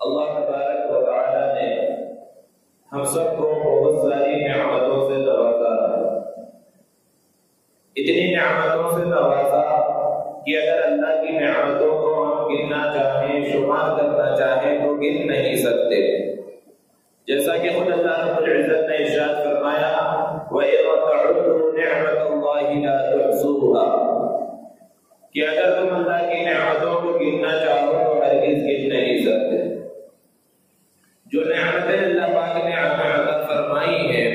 اللہ تبارک و تعالی نے ہم سب کو بہت ساری نعمتوں سے نوازا ہے۔ اتنی نعمتوں سے نوازا کہ اگر اللہ کی نعمتوں کو ہم گننا چاہیں، شمار کرنا چاہیں تو گن نہیں سکتے۔ جیسا کہ خود اللہ رب العزت نے ارشاد فرمایا وَإِذَا تَعُدُّوا نِعْمَةَ اللَّهِ لَا تُحْصُوهَا، کہ اگر تم اللہ کی نعمتوں کو گننا چاہو تو ہرگز گن نہیں سکتے۔ جو نعمتیں اللہ پاک نے ہمیں عطا فرمائی ہیں،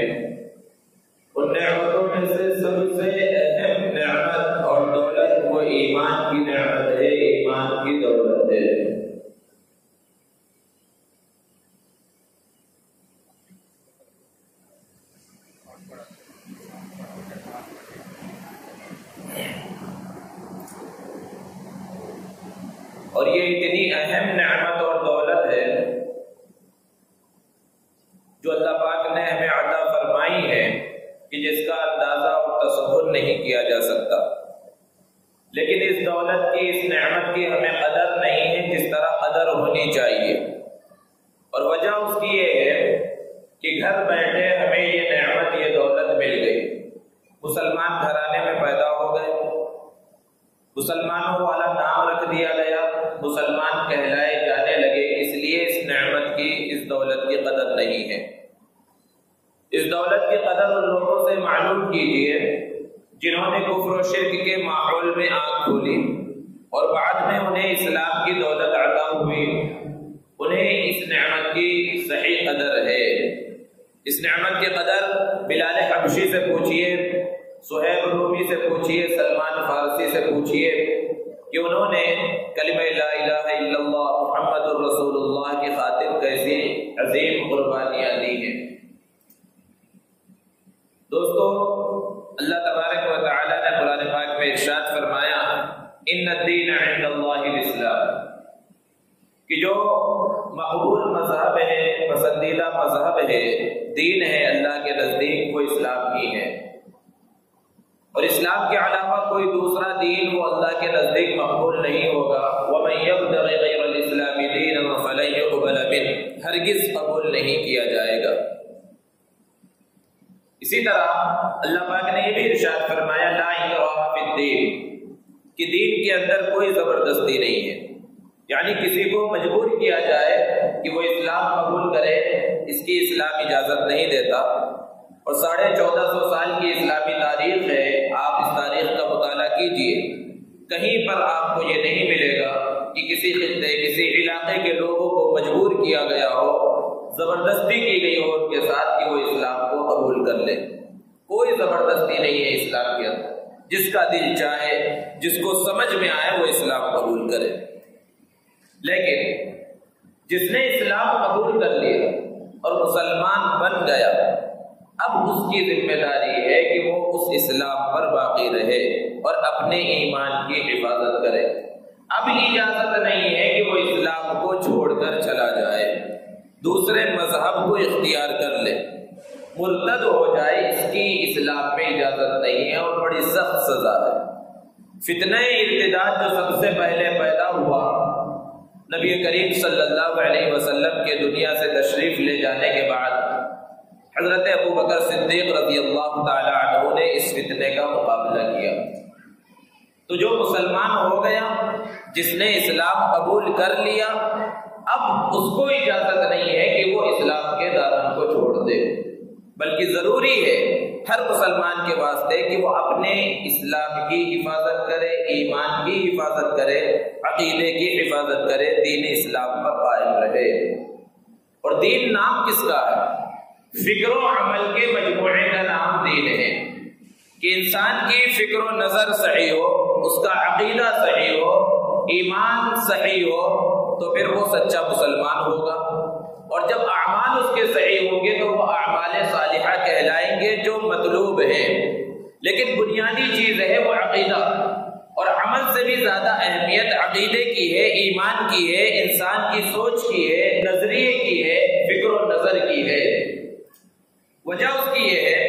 ان نعمتوں میں سے سب سے اہم نعمت اور دولت وہ ایمان کی نعمت ہے، ایمان کی دولت ہے۔ اور یہ اتنی اہم نعمت اور دولت ہے جو اللہ پاک نے ہمیں عطا فرمائی ہے کہ جس کا اندازہ اور تصور نہیں کیا جا سکتا۔ لیکن اس دولت کی، اس نعمت کی ہمیں قدر نہیں ہے جس طرح قدر ہونی چاہیے، اور وجہ اس کی یہ ہے کہ گھر بیٹھے ہمیں یہ نعمت، یہ دولت مل گئی۔ مسلمان گھرانے میں پیدا ہو گئے، مسلمانوں والا نام رکھ دیا گیا، مسلمان کہلائے جانے لگے، اس لیے اس نعمت کی، اس دولت کی قدر نہیں ہے۔ اس دولت کی قدر ان لوگوں سے معلوم کیجئے جنہوں نے کفر و شرک کے ماحول میں آنکھ کھولی اور بعد میں انہیں اسلام کی دولت عطا ہوئی، انہیں اس نعمت کی صحیح قدر ہے۔ اس نعمت کی قدر بلال حبشی سے پوچھئے، صہیب رومی سے پوچھئے، سلمان فارسی سے پوچھئے کہ انہوں نے کلمہ لا الہ الا اللہ محمد الرسول اللہ کی خاطر کیسی عظیم قربانیاں دی ہیں۔ دوستو، اللہ تبارک و تعالی نے قرآن پاک میں ارشاد فرمایا ان الدین عند اللہ الاسلام، کہ جو مقبول مذہب ہے، پسندیدہ مذہب ہے، دین ہے اللہ کے نزدیک، وہ اسلام ہی ہے، اور اسلام کے علاوہ کوئی دوسرا دین وہ اللہ کے نزدیک مقبول نہیں ہوگا۔ وَمَن يَبْتَغِ غَيْرَ الْإِسْلَامِ دِينًا فَلَن يُقْبَلَ مِنْهُ، ہرگز قبول نہیں کیا جائے گا۔ اسی طرح اللہ پاک نے یہ بھی ارشاد فرمایا لا اکراہ فی الدین، کہ دین کے اندر کوئی زبردستی نہیں ہے، یعنی کسی کو مجبور کیا جائے کہ وہ اسلام قبول کرے، اس کی اسلام اجازت نہیں دیتا۔ اور 1450 سال کی اسلامی تاریخ ہے، آپ اس تاریخ کا مطالعہ کیجئے، کہیں پر آپ کو یہ نہیں ملے گا کہ کسی خطے، کسی علاقے کے لوگوں کو مجبور کیا گیا ہو، زبردستی کی گئی ہو ان کے ساتھ کہ وہ اسلام کو قبول کر لے۔ کوئی زبردستی نہیں ہے اسلام کے اندر، جس کا دل چاہے، جس کو سمجھ میں آئے وہ اسلام قبول کرے۔ لیکن جس نے اسلام قبول کر لیا اور مسلمان بن گیا، اب اس کی ذمہ داری ہے کہ وہ اس اسلام پر باقی رہے اور اپنے ایمان کی حفاظت کرے۔ اب اجازت نہیں ہے کہ وہ اسلام کو چھوڑ کر چلا جائے، دوسرے مذہب کو اختیار کر لے، مرتد ہو جائے، اس کی اسلام میں اجازت نہیں ہے اور بڑی سخت سزا ہے۔ فتنہ ارتداد جو سب سے پہلے پیدا ہوا نبی کریم صلی اللہ علیہ وسلم کے دنیا سے تشریف لے جانے کے بعد، حضرت ابو بکر صدیق رضی اللہ تعالی عنہ نے اس فتنے کا مقابلہ کیا۔ تو جو مسلمان ہو گیا، جس نے اسلام قبول کر لیا، اب اس کو اجازت نہیں ہے کہ وہ اسلام کے دامن کو چھوڑ دے، بلکہ ضروری ہے ہر مسلمان کے واسطے کہ وہ اپنے اسلام کی حفاظت کرے، ایمان کی حفاظت کرے، عقیدے کی حفاظت کرے، دین اسلام پر قائم رہے۔ اور دین نام کس کا ہے؟ فکر و عمل کے مجموعے کا نام دین ہے، کہ انسان کی فکر و نظر صحیح ہو، اس کا عقیدہ صحیح ہو، ایمان صحیح ہو، تو پھر وہ سچا مسلمان ہوگا، اور جب اعمال اس کے صحیح ہوں گے تو وہ اعمال صالحہ کہلائیں گے جو مطلوب ہیں۔ لیکن بنیادی چیز ہے وہ عقیدہ، اور عمل سے بھی زیادہ اہمیت عقیدے کی ہے، ایمان کی ہے، انسان کی سوچ کی ہے، نظریے کی ہے، فکر و نظر کی ہے۔ وجہ اس کی یہ ہے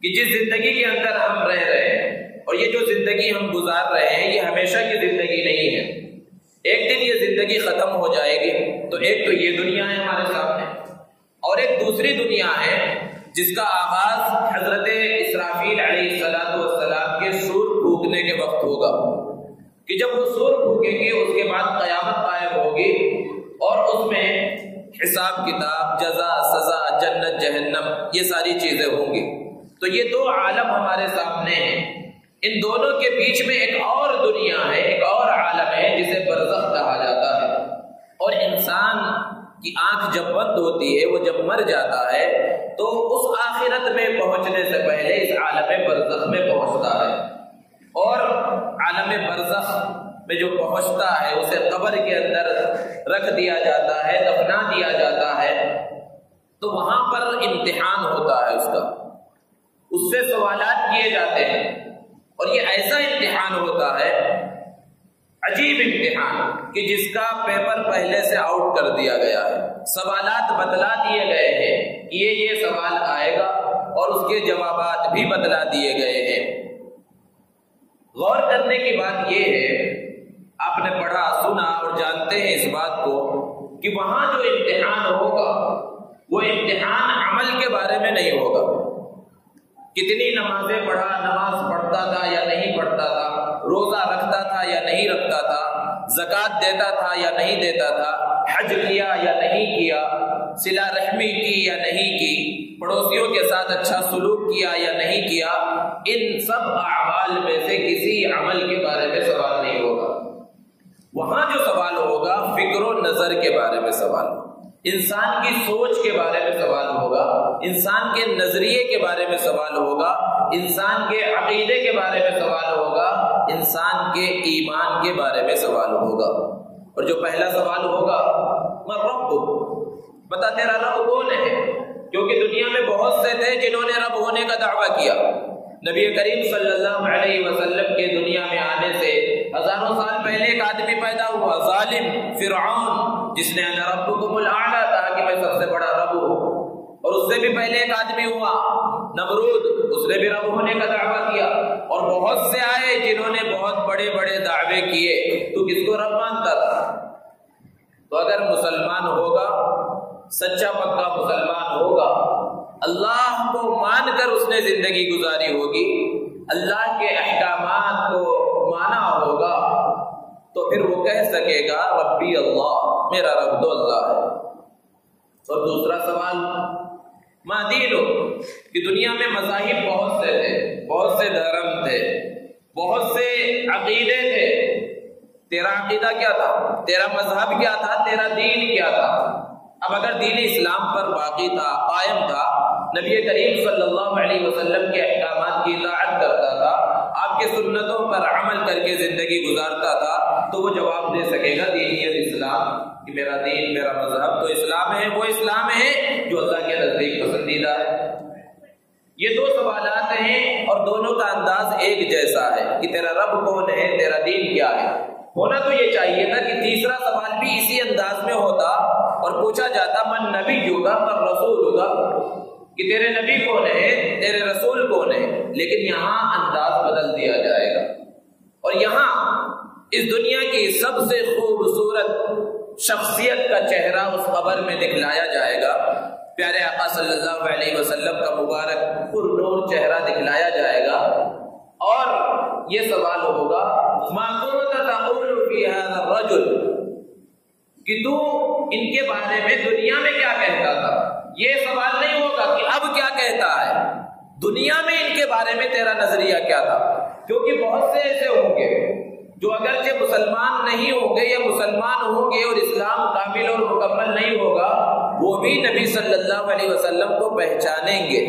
کہ جس زندگی کے اندر ہم رہ رہے ہیں، اور یہ جو زندگی ہم گزار رہے ہیں، یہ ہمیشہ کی زندگی نہیں ہے، ایک دن یہ زندگی ختم ہو جائے گی. تو ایک تو یہ دنیا ہے ہمارے سامنے، اور ایک دوسری دنیا ہے جس کا آغاز حضرت اسرافیل علیہ السلام کے سور پھونکنے کے وقت ہوگا، کہ جب وہ سور پھونکیں گے اس کے بعد قیامت قائم ہوگی، اور اس میں حساب کتاب، جزا سزا، جنت جہنم، یہ ساری چیزیں ہوں گی. تو یہ دو عالم ہمارے سامنے ہیں. ان دونوں کے بیچ میں ایک اور دنیا ہے، ایک اور عالم ہے جسے برزخ کہا جاتا ہے. اور انسان کی آنکھ جب بند ہوتی ہے، وہ جب مر جاتا ہے تو اس آخرت میں پہنچنے سے پہلے اس عالم برزخ میں پہنچتا ہے. اور عالم برزخ میں جو پہنچتا ہے اسے قبر کے اندر رکھ دیا جاتا ہے، دفنا دیا جاتا ہے. تو وہاں پر امتحان ہوتا ہے، اس سے سوالات کیے جاتے ہیں. اور یہ ایسا امتحان ہوتا ہے، عجیب امتحان، کہ جس کا پیپر پہلے سے آؤٹ کر دیا گیا ہے. سوالات بتلا دیے گئے ہیں، یہ سوال آئے گا، اور اس کے جوابات بھی بتلا دیے گئے ہیں. غور کرنے کی بات یہ ہے، آپ نے پڑھا سنا اور جانتے ہیں اس بات کو، کہ وہاں جو امتحان ہوگا وہ امتحان عمل کے بارے میں نہیں ہوگا. کتنی نمازیں پڑھا، نماز پڑھتا تھا یا نہیں پڑھتا تھا، روزہ رکھتا تھا یا نہیں رکھتا تھا، زکوٰۃ دیتا تھا یا نہیں دیتا تھا، حج کیا یا نہیں کیا، صلہ رحمی کی یا نہیں کی، پڑوسیوں کے ساتھ اچھا سلوک کیا یا نہیں کیا. ان سب اعمال میں سے کسی عمل کے بارے میں سوال نہیں ہوگا. وہاں جو سوال ہوگا فکر و نظر کے بارے میں سوال ہوگا، انسان کی سوچ کے بارے میں سوال ہوگا، انسان کے نظریے کے بارے میں سوال ہوگا، انسان کے عقیدے کے بارے میں سوال ہوگا، انسان کے ایمان کے بارے میں سوال ہوگا. اور جو پہلا سوال ہوگا، من رب، بتا تیرا رب کون ہے؟ کیونکہ دنیا میں بہت سے تھے جنہوں نے رب ہونے کا دعویٰ کیا. نبی کریم صلی اللہ علیہ وسلم کے دنیا میں آنے سے ہزاروں سال پہلے ایک آدمی پیدا ہوا، ظالم فرعون، جس نے انا ربکم الاعلی کہا کہ میں سب سے بڑا رب ہوں. اور اس سے بھی پہلے ایک آدمی ہوا نمرود، اس نے بھی رب ہونے کا دعویٰ کیا. اور بہت سے آئے جنہوں نے بہت بڑے بڑے دعوے کیے. تو کس کو رب مانتا تھا؟ تو اگر مسلمان ہوگا، سچا پکا مسلمان ہوگا، اللہ کو مان کر اس نے زندگی گزاری ہوگی، اللہ کے احکامات کو مانا ہوگا، تو پھر وہ کہہ سکے گا ربی اللہ، میرا رب تو اللہ ہے. اور دوسرا سوال، ما دینو، کہ دنیا میں مذاہب بہت سے تھے، بہت سے دھرم تھے، بہت سے عقیدے تھے. تیرا عقیدہ کیا تھا؟ تیرا مذہب کیا تھا؟ تیرا دین کیا تھا؟ اب اگر دین اسلام پر باقی تھا، قائم تھا، نبی کریم صلی اللہ علیہ وسلم کے احکامات کی اطاعت کرتا تھا، آپ کے سنتوں پر عمل کر کے زندگی گزارتا تھا، تو وہ جواب دے سکے گا دینیت اسلام، کہ میرا دین، میرا مذہب تو اسلام ہے، وہ اسلام ہے جو اللہ کے نزدیک پسندیدہ ہے. یہ دو سوالات ہیں اور دونوں کا انداز ایک جیسا ہے کہ تیرا رب کون ہے، تیرا دین کیا ہے. ہونا تو یہ چاہیے تھا کہ تیسرا سوال بھی اسی انداز میں ہوتا اور پوچھا جاتا من نبی ہوگا پر رسول ہوگا، کہ تیرے نبی کون ہے، تیرے رسول کون ہے. لیکن یہاں انداز بدل دیا جائے گا، اور یہاں اس دنیا کی سب سے خوبصورت شخصیت کا چہرہ اس قبر میں دکھلایا جائے گا. پیارے آقا صلی اللہ علیہ وسلم کا مبارک پر نور چہرہ دکھلایا جائے گا، اور یہ سوال ہوگا ما كنت تقول في هذا الرجل، کہ تو ان کے بارے میں دنیا میں کیا کہتا تھا. یہ سوال نہیں ہوگا کہ اب کیا کہتا ہے، دنیا میں ان کے بارے میں تیرا نظریہ کیا تھا. کیونکہ بہت سے ایسے ہوں گے جو اگرچہ مسلمان نہیں ہوں گے یا مسلمان ہوں گے اور اسلام کامل اور مکمل نہیں ہوگا، وہ بھی نبی صلی اللہ علیہ وسلم کو پہچانیں گے،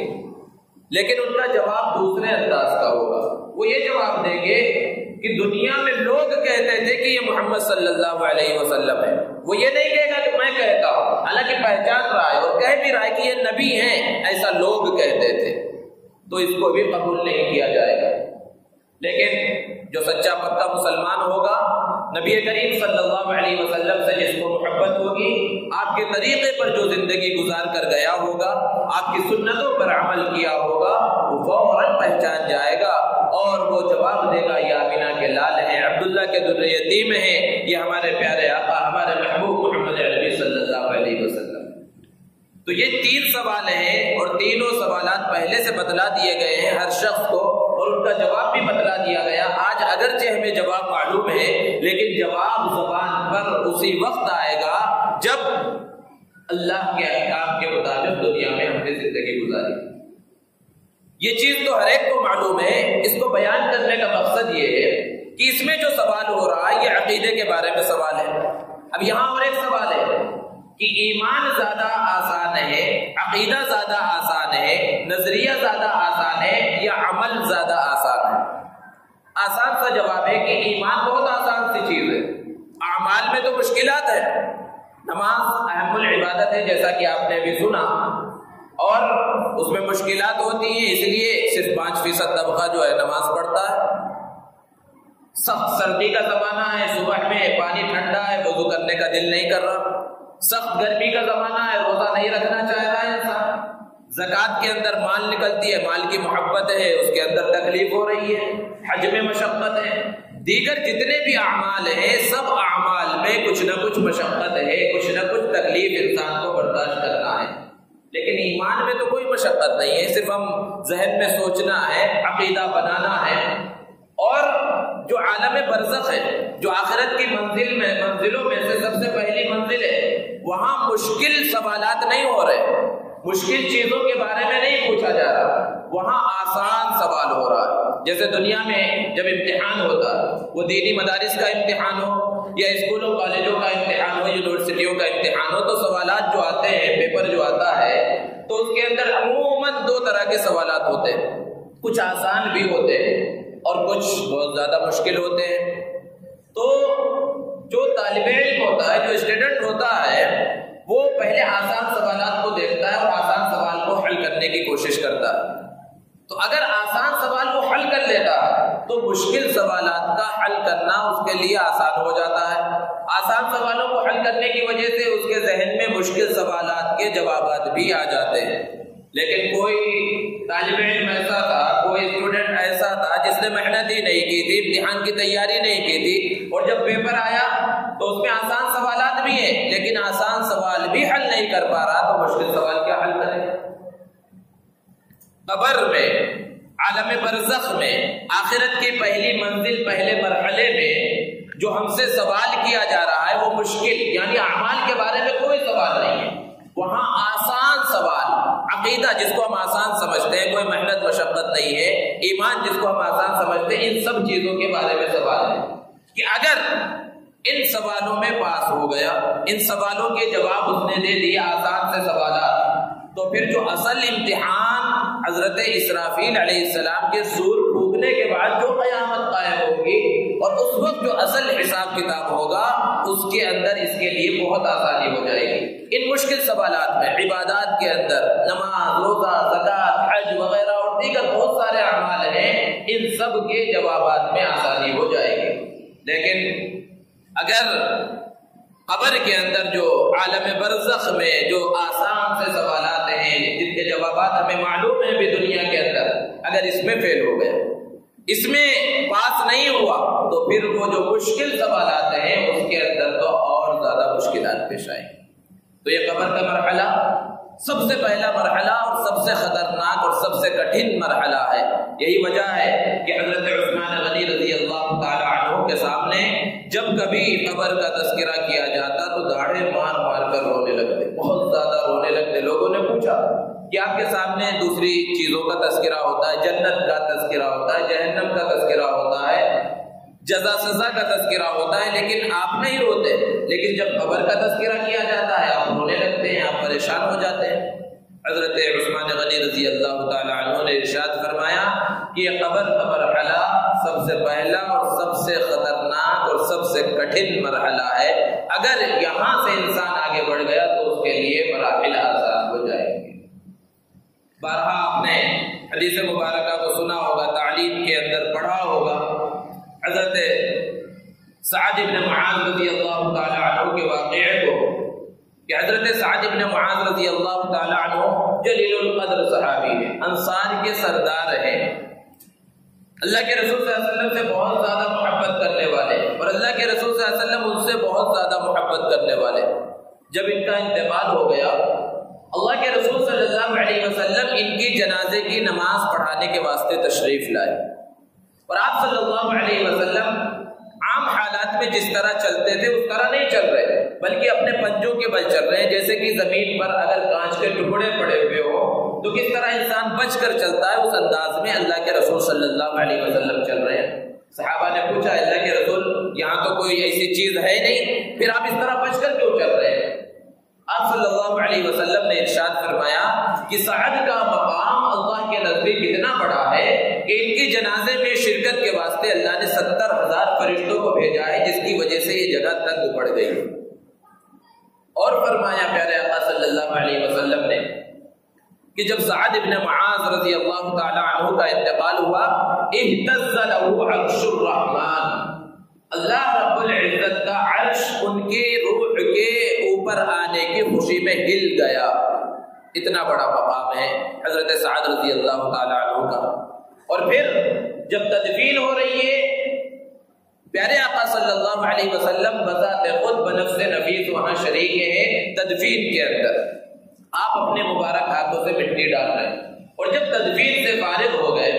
لیکن ان کا جواب دوسرے انداز کا ہوگا. وہ یہ جواب دیں گے کہ دنیا میں لوگ کہتے تھے کہ یہ محمد صلی اللہ علیہ وسلم ہے. وہ یہ نہیں کہے گا کہ میں کہتا ہوں، حالانکہ پہچان رہا ہے اور کہہ بھی رہا ہے کہ یہ نبی ہیں، ایسا لوگ کہتے تھے، تو اس کو بھی قبول نہیں کیا جائے گا. لیکن جو سچا پکا مسلمان ہوگا نبی کریم صلی اللہ علیہ وسلم سے جس کو محبت ہوگی، آپ کے طریقے پر جو زندگی گزار کر گیا ہوگا، آپ کی سنتوں پر عمل کیا ہوگا، وہ فوراً پہچان جائے گا اور وہ جواب دے گا یہ آمینہ کے لال ہیں، عبداللہ کے در یتیم ہیں، یہ ہمارے پیارے آقا ہمارے محبوب محمد عربی صلی اللہ علیہ وسلم۔ تو یہ 3 سوال ہیں اور تینوں سوالات پہلے سے بتلا دیے گئے ہیں ہر شخص کو، اور ان کا جواب بھی بتلا دیا گیا۔ آج اگرچہ ہمیں جواب معلوم ہے، لیکن جواب زبان پر اسی وقت آئے گا جب اللہ کے احکام کے مطابق دنیا میں ہم نے زندگی گزاری۔ یہ چیز تو ہر ایک کو معلوم ہے، اس کو بیان کرنے کا مقصد یہ ہے کہ اس میں جو سوال ہو رہا ہے یہ عقیدے کے بارے میں سوال ہے۔ اب یہاں اور ایک سوال ہے کہ ایمان زیادہ آسان ہے، عقیدہ زیادہ آسان ہے، نظریہ زیادہ آسان ہے یا عمل زیادہ آسان ہے؟ آسان سا جواب ہے کہ ایمان بہت آسان سی چیز ہے، اعمال میں تو مشکلات ہے۔ نماز اہم العبادت ہے جیسا کہ آپ نے ابھی سنا، اور اس میں مشکلات ہوتی ہیں، اس لیے صرف 5% طبقہ جو ہے نماز پڑھتا ہے۔ سخت سردی کا زمانہ ہے، صبح میں پانی ٹھنڈا ہے، وضو کرنے کا دل نہیں کر رہا۔ سخت گرمی کا زمانہ ہے، روزہ نہیں رکھنا چاہ رہا ہے انسان۔ زکوٰۃ کے اندر مال نکلتی ہے، مال کی محبت ہے، اس کے اندر تکلیف ہو رہی ہے، حج میں مشقت ہے، دیگر جتنے بھی اعمال ہیں سب اعمال میں کچھ نہ کچھ مشقت ہے، کچھ نہ کچھ تکلیف انسان کو برداشت کرنا ہے۔ لیکن ایمان میں تو کوئی مشقت نہیں ہے، صرف ہم ذہن میں سوچنا ہے، عقیدہ بنانا ہے۔ اور جو عالم برزخ ہے، جو آخرت کی منزلوں میں سے سب سے پہلی منزل ہے، وہاں مشکل سوالات نہیں ہو رہے، مشکل چیزوں کے بارے میں نہیں پوچھا جا رہا، وہاں آسان سوال ہو رہا ہے۔ جیسے دنیا میں جب امتحان ہوتا ہے، وہ دینی مدارس کا امتحان ہو یا اسکولوں کالجوں کا امتحان ہو، یونیورسٹیوں کا امتحان ہو، تو سوالات جو آتے ہیں، پیپر جو آتا ہے، تو اس کے اندر عموماً 2 طرح کے سوالات ہوتے ہیں، کچھ آسان بھی ہوتے ہیں اور کچھ بہت زیادہ مشکل ہوتے ہیں۔ تو جو طالب علم ہوتا ہے، جو اسٹوڈنٹ ہوتا ہے، وہ پہلے آسان سوالات کو دیکھتا ہے اور آسان سوال کو حل کرنے کی کوشش کرتا ہے۔ تو اگر آسان سوال کو حل کر لیتا ہے تو مشکل سوالات کا حل کرنا اس کے لیے آسان ہو جاتا ہے۔ آسان سوالوں کو حل کرنے کی وجہ سے اس کے ذہن میں مشکل سوالات کے جوابات بھی آ جاتے ہیں۔ لیکن کوئی طالب علم ایسا تھا، کوئی اسٹوڈنٹ ایسا تھا جس نے محنت ہی نہیں کی تھی، امتحان کی تیاری نہیں کی تھی، اور جب پیپر آیا تو اس میں آسان سوالات بھی ہیں لیکن آسان سوال بھی حل نہیں کر پا رہا، تو مشکل سوال کیا حل کرے؟ قبر میں، عالم برزخ میں، آخرت کی پہلی منزل، پہلے مرحلے میں جو ہم سے سوال کیا جا رہا ہے وہ مشکل، یعنی اعمال کے بارے میں کوئی سوال نہیں ہے، وہاں آسان سوال، عقیدہ جس کو ہم آسان سمجھتے ہیں، کوئی محنت مشقت نہیں ہے، ایمان جس کو ہم آسان سمجھتے ہیں، ان سب چیزوں کے بارے میں سوال ہے کہ اگر ان سوالوں میں پاس ہو گیا، ان سوالوں کے جواب اس نے دے دیے، آسان سے سوالات، تو پھر جو اصل امتحان حضرت اسرافیل علیہ السلام کے سور پھونکنے کے بعد جو قیامت قائم ہوگی اور اس وقت جو اصل حساب کتاب ہوگا، اس کے اندر اس کے لیے بہت آسانی ہو جائے گی۔ ان مشکل سوالات میں، عبادات کے اندر، نماز، روزہ، زکوٰۃ، حج وغیرہ اور دیگر بہت سارے اعمال ہیں، ان سب کے جوابات میں آسانی ہو جائے گی۔ لیکن اگر قبر کے اندر جو عالم برزخ میں جو آسان سے سوالات ہیں، جن کے جوابات ہمیں معلوم ہیں بھی دنیا کے اندر، اگر اس میں فیل ہو گئے، اس میں پاس نہیں ہوا، تو پھر وہ جو مشکل سوالات ہیں اس کے اندر تو اور زیادہ مشکلات پیش آئیں۔ تو یہ قبر کا مرحلہ سب سے پہلا مرحلہ اور سب سے خطرناک اور سب سے کٹھن مرحلہ ہے۔ یہی وجہ ہے کہ حضرت عثمان غنی رضی اللہ تعالی عنہ کے سامنے جب کبھی قبر کا تذکرہ کیا جاتا تو داڑھیں مار مار کر رونے لگتے، بہت زیادہ رونے لگتے۔ لوگوں نے پوچھا کہ آپ کے سامنے دوسری چیزوں کا تذکرہ ہوتا ہے، جنت کا تذکرہ ہوتا ہے، جہنم کا تذکرہ ہوتا ہے، جزا سزا کا تذکرہ ہوتا ہے، لیکن آپ نہیں روتے۔ لیکن جب قبر کا تذکرہ کیا جاتا ہے آپ رونے لگتے ہیں، آپ پریشان ہو جاتے ہیں۔ حضرت عثمان غنی رضی اللہ تعالی عنہ نے ارشاد فرمایا کہ یہ قبر کا مرحلہ سب سے پہلا اور سب سے خطرناک اور سب سے کٹھن مرحلہ ہے۔ اگر یہاں سے انسان آگے بڑھ گیا تو اس کے لیے مراحل آسان ہو جائیں گے۔ بارہا آپ نے حدیث مبارکہ کو سنا ہوگا، تعلیم کے اندر پڑھا ہوگا، حضرت سعد ابن معاذ رضی اللہ تعالی عنہ کے واقعے کو کہ حضرت سعد ابن معاذ رضی اللہ تعالی عنہ جلیل القدر صحابی ہیں، انصار کے سردار ہیں، اللہ کے رسول صلی اللہ علیہ وسلم سے بہت زیادہ محبت کرنے والے، اور اللہ کے رسول صلی اللہ علیہ وسلم ان سے بہت زیادہ محبت کرنے والے۔ جب ان کا انتقال ہو گیا، اللہ کے رسول صلی اللہ علیہ وسلم ان کی جنازے کی نماز پڑھانے کے واسطے تشریف لائے، اور آپ صلی اللہ علیہ وسلم عام حالات میں جس طرح چلتے تھے اس طرح نہیں چل رہے، بلکہ اپنے پنجوں کے بل چل رہے ہیں، جیسے کہ زمین پر اگر کانچ کے ٹکڑے پڑے ہوئے ہوں تو کس طرح انسان بچ کر چلتا ہے، اس انداز میں اللہ کے رسول صلی اللہ علیہ وسلم چل رہے ہیں۔ صحابہ نے پوچھا، اللہ کے رسول یہاں تو کوئی ایسی چیز ہے نہیں، پھر آپ اس طرح بچ کر کیوں چل رہے ہیں؟ آپ صلی اللہ علیہ وسلم نے ارشاد فرمایا کہ سعد کا مقام اللہ کے نزدیک اتنا بڑا ہے کہ ان کی جنازے میں شرکت کے واسطے اللہ نے 70,000 فرشتوں کو بھیجا ہے، جس کی وجہ سے یہ جگہ تنگ پڑ گئی۔ اور فرمایا پیارے آقا صلی اللہ علیہ وسلم نے کہ جب سعد ابن معاذ رضی اللہ تعالی عنہ کا انتقال ہوا، اہتز له عرش الرحمن، اللہ رب العزت کا عرش ان کی روح کے اوپر آنے کی خوشی میں ہل گیا۔ اتنا بڑا مقام ہے حضرت سعد رضی اللہ تعالی عنہ کا۔ اور پھر جب تدفین ہو رہی ہے، پیارے آقا صلی اللہ علیہ وسلم بذات خود بنفس نفیس وہاں شریک ہیں تدفین کے اندر، آپ اپنے مبارک ہاتھوں سے مٹی ڈال رہے ہیں، اور جب تدفین سے فارغ ہو گئے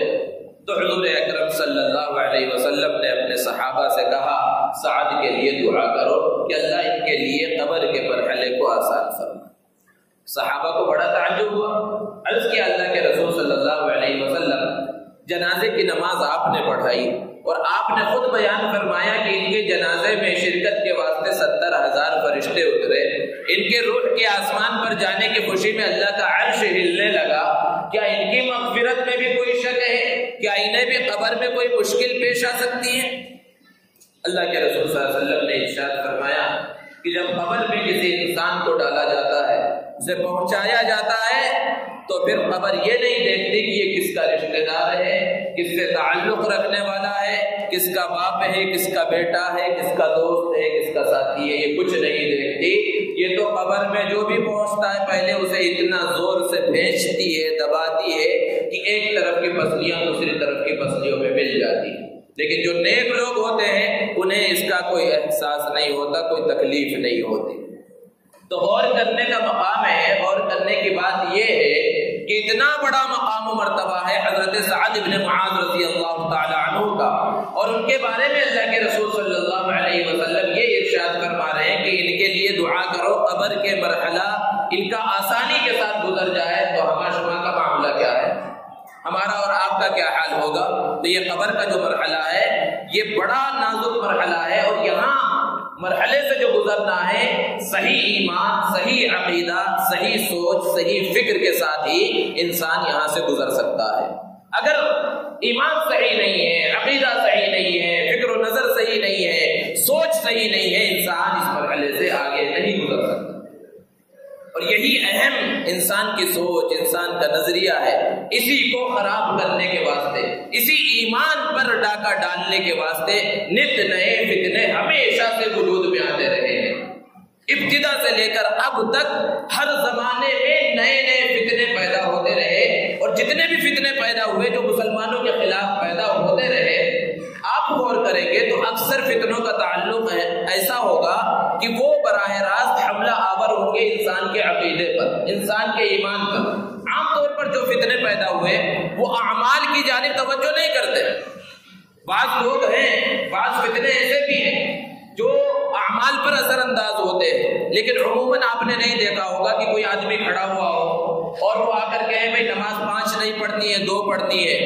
تو حضور اکرم صلی اللہ علیہ وسلم نے اپنے صحابہ سے کہا، سعد کے لیے دعا کرو کہ اللہ ان کے لیے قبر کے مرحلے کو آسان فرمائے۔ صحابہ کو بڑا تعجب ہوا، عرض کیا اللہ کے رسول صلی اللہ علیہ وسلم، جنازے کی نماز آپ نے پڑھائی اور آپ نے خود بیان فرمایا کہ ان کے جنازے میں شرکت کے واسطے 70,000 فرشتے اترے، ان کے روح کے آسمان پر جانے کی خوشی میں اللہ کا عرش ہلنے لگا، کیا ان کی مغفرت میں بھی کوئی شک ہے؟ کیا انہیں بھی قبر میں کوئی مشکل پیش آ سکتی ہے؟ اللہ کے رسول صلی اللہ علیہ وسلم نے ارشاد فرمایا کہ جب قبر میں کسی انسان کو ڈالا جاتا ہے، اسے پہنچایا جاتا ہے، تو پھر قبر یہ نہیں دیکھتی کہ یہ کس کا رشتہ دار ہے، کس سے تعلق رکھنے والا ہے، کس کا باپ ہے، کس کا بیٹا ہے، کس کا دوست ہے، کس کا ساتھی ہے، یہ کچھ نہیں دیکھتی۔ یہ تو قبر میں جو بھی پہنچتا ہے پہلے اسے اتنا زور سے بھینچتی ہے، دباتی ہے کہ ایک طرف کی پسلیاں دوسری طرف کی پسلیوں میں مل جاتی ہیں۔ لیکن جو نیک لوگ ہوتے ہیں انہیں اس کا کوئی احساس نہیں ہوتا، کوئی تکلیف نہیں ہوتی۔ تو غور کرنے کا مقام ہے، غور کرنے کی بات یہ ہے کہ اتنا بڑا مقام و مرتبہ ہے حضرت سعد ابن معاذ رضی اللہ تعالی عنہ کا، اور ان کے بارے میں اللہ کے رسول صلی اللہ علیہ وسلم یہ ارشاد فرما رہے ہیں کہ ان کے لیے دعا کرو، قبر کے مرحلہ ان کا آسانی کے ساتھ گزر جائے۔ تو ہمارا شما کا معاملہ کیا ہے؟ ہمارا اور آپ کا کیا حال ہوگا؟ تو یہ قبر کا جو مرحلہ ہے یہ بڑا نازک مرحلہ ہے، اور یہاں مرحلے سے جو گزرنا ہے صحیح ایمان، صحیح عقیدہ، صحیح سوچ، صحیح فکر کے ساتھ ہی انسان یہاں سے گزر سکتا ہے۔ اگر ایمان صحیح نہیں ہے، عقیدہ صحیح نہیں ہے، فکر و نظر صحیح نہیں ہے، سوچ صحیح نہیں ہے، انسان اس مرحلے سے آگے نہیں گزر سکتا۔ اور یہی اہم انسان کی سوچ، انسان کا نظریہ ہے، اسی کو خراب کرنے کے واسطے، اسی ایمان پر ڈاکہ ڈالنے کے واسطے نت نئے فتنے ہمیشہ سے وجود میں آتے رہے ہیں۔ ابتدا سے لے کر اب تک ہر زمانے میں نئے نئے فتنے پیدا ہوتے رہے، اور جتنے بھی فتنے پیدا ہوئے جو مسلمانوں کے خلاف پیدا ہوتے رہے، آپ غور کریں گے تو اکثر فتنوں کا تعلق ایسا ہوگا کہ وہ براہ راست حملہ آور ہوں گے انسان کے عقیدے پر، انسان کے ایمان پر۔ عام طور پر جو فتنے پیدا ہوئے وہ اعمال کی جانب توجہ نہیں کرتے۔ بعض لوگ ہیں، بعض فتنے ایسے بھی ہیں جو اعمال پر اثر انداز ہوتے ہیں، لیکن عموماً آپ نے نہیں دیکھا ہوگا کہ کوئی آدمی کھڑا ہوا ہو اور وہ آ کر کہے بھائی نماز 5 نہیں پڑھنی ہے، 2 پڑھنی ہے،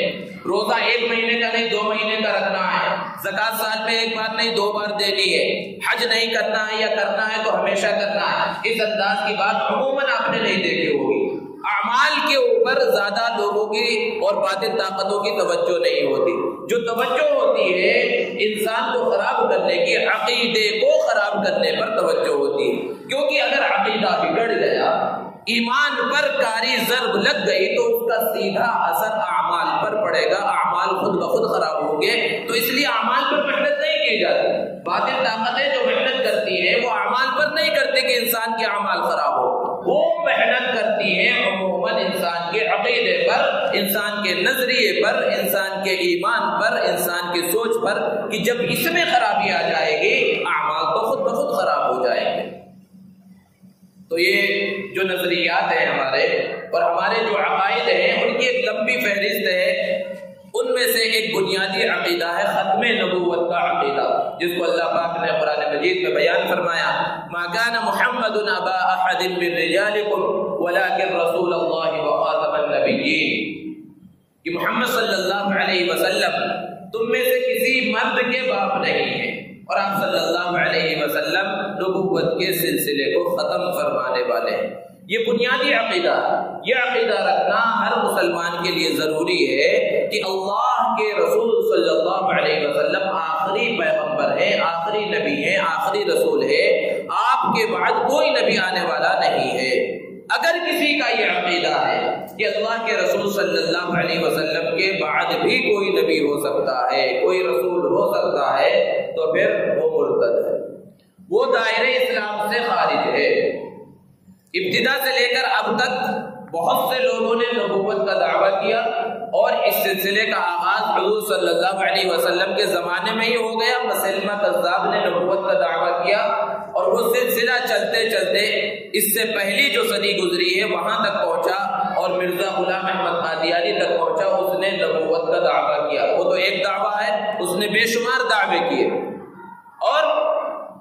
روزہ 1 مہینے کا نہیں 2 مہینے کا رکھنا ہے، زکوٰۃ سال میں 1 بار نہیں 2 بار دینی ہے، حج نہیں کرنا ہے یا کرنا ہے تو ہمیشہ کرنا ہے۔ اس انداز کی بات عموماً آپ نے نہیں دیکھی ہوگی۔ اعمال کے اوپر زیادہ لوگوں کی اور باطن طاقتوں کی توجہ نہیں ہوتی۔ جو توجہ ہوتی ہے انسان کو خراب کرنے کی، عقیدے کو خراب کرنے پر توجہ ہوتی ہے، کیونکہ اگر عقیدہ بگڑ گیا، ایمان پر کاری زر لت لگ گئی تو اس کا سیدھا اثر اعمال پر پڑے گا، اعمال خود بخود خراب ہوں گے۔ تو اس لیے اعمال پر محنت نہیں کی جاتی۔ باطل طاقتیں جو محنت کرتی ہیں وہ اعمال پر نہیں کرتے کہ انسان کے اعمال خراب ہو، وہ محنت کرتی ہیں عموماً انسان کے عقیدے پر، انسان کے نظریے پر، انسان کے ایمان پر، انسان کی سوچ پر، کہ جب اس میں خرابی آ جائے گی اعمال تو خود بخود خراب ہو جائیں گے۔ تو یہ جو نظریات ہیں ہمارے اور ہمارے جو عقائد ہیں ان کی ایک لمبی فہرست ہے۔ ان میں سے ایک بنیادی عقیدہ ہے ختم نبوت کا عقیدہ، جس کو اللہ پاک نے قرآن مجید میں بیان فرمایا، ما كان محمد ابا احد من رجالكم ولكن رسول اللہ وخاتم النبیین، کہ محمد صلی اللہ علیہ وسلم تم میں سے کسی مرد کے باپ نہیں ہیں، اور آپ صلی اللہ علیہ وسلم نبوت کے سلسلے کو ختم فرمانے والے ہیں۔ یہ بنیادی عقیدہ، یہ عقیدہ رکھنا ہر مسلمان کے لیے ضروری ہے کہ اللہ کے رسول صلی اللہ علیہ وسلم آخری پیغمبر ہے، آخری نبی ہے، آخری رسول ہے، آپ کے بعد کوئی نبی آنے والا نہیں ہے۔ اگر کسی کا یہ عقیدہ ہے کہ اللہ کے رسول صلی اللہ علیہ وسلم کے بعد بھی کوئی نبی ہو سکتا ہے، کوئی رسول ہو سکتا ہے، تو پھر وہ مرتد ہے، وہ دائرہ اسلام سے خارج ہے۔ ابتدا سے لے کر اب تک بہت سے لوگوں نے نبوت کا دعویٰ کیا، اور اس سلسلے کا آغاز حضور صلی اللہ علیہ وسلم کے زمانے میں ہی ہو گیا۔ مسلمہ کذاب نے نبوت کا دعویٰ کیا، اور وہ سلسلہ چلتے چلتے اس سے پہلی جو صدی گزری ہے وہاں تک پہنچا، اور مرزا غلام احمد قادیانی تک پہنچا، اس نے نبوت کا دعویٰ کیا۔ وہ تو ایک دعویٰ ہے، اس نے بے شمار دعوے کیے۔ اور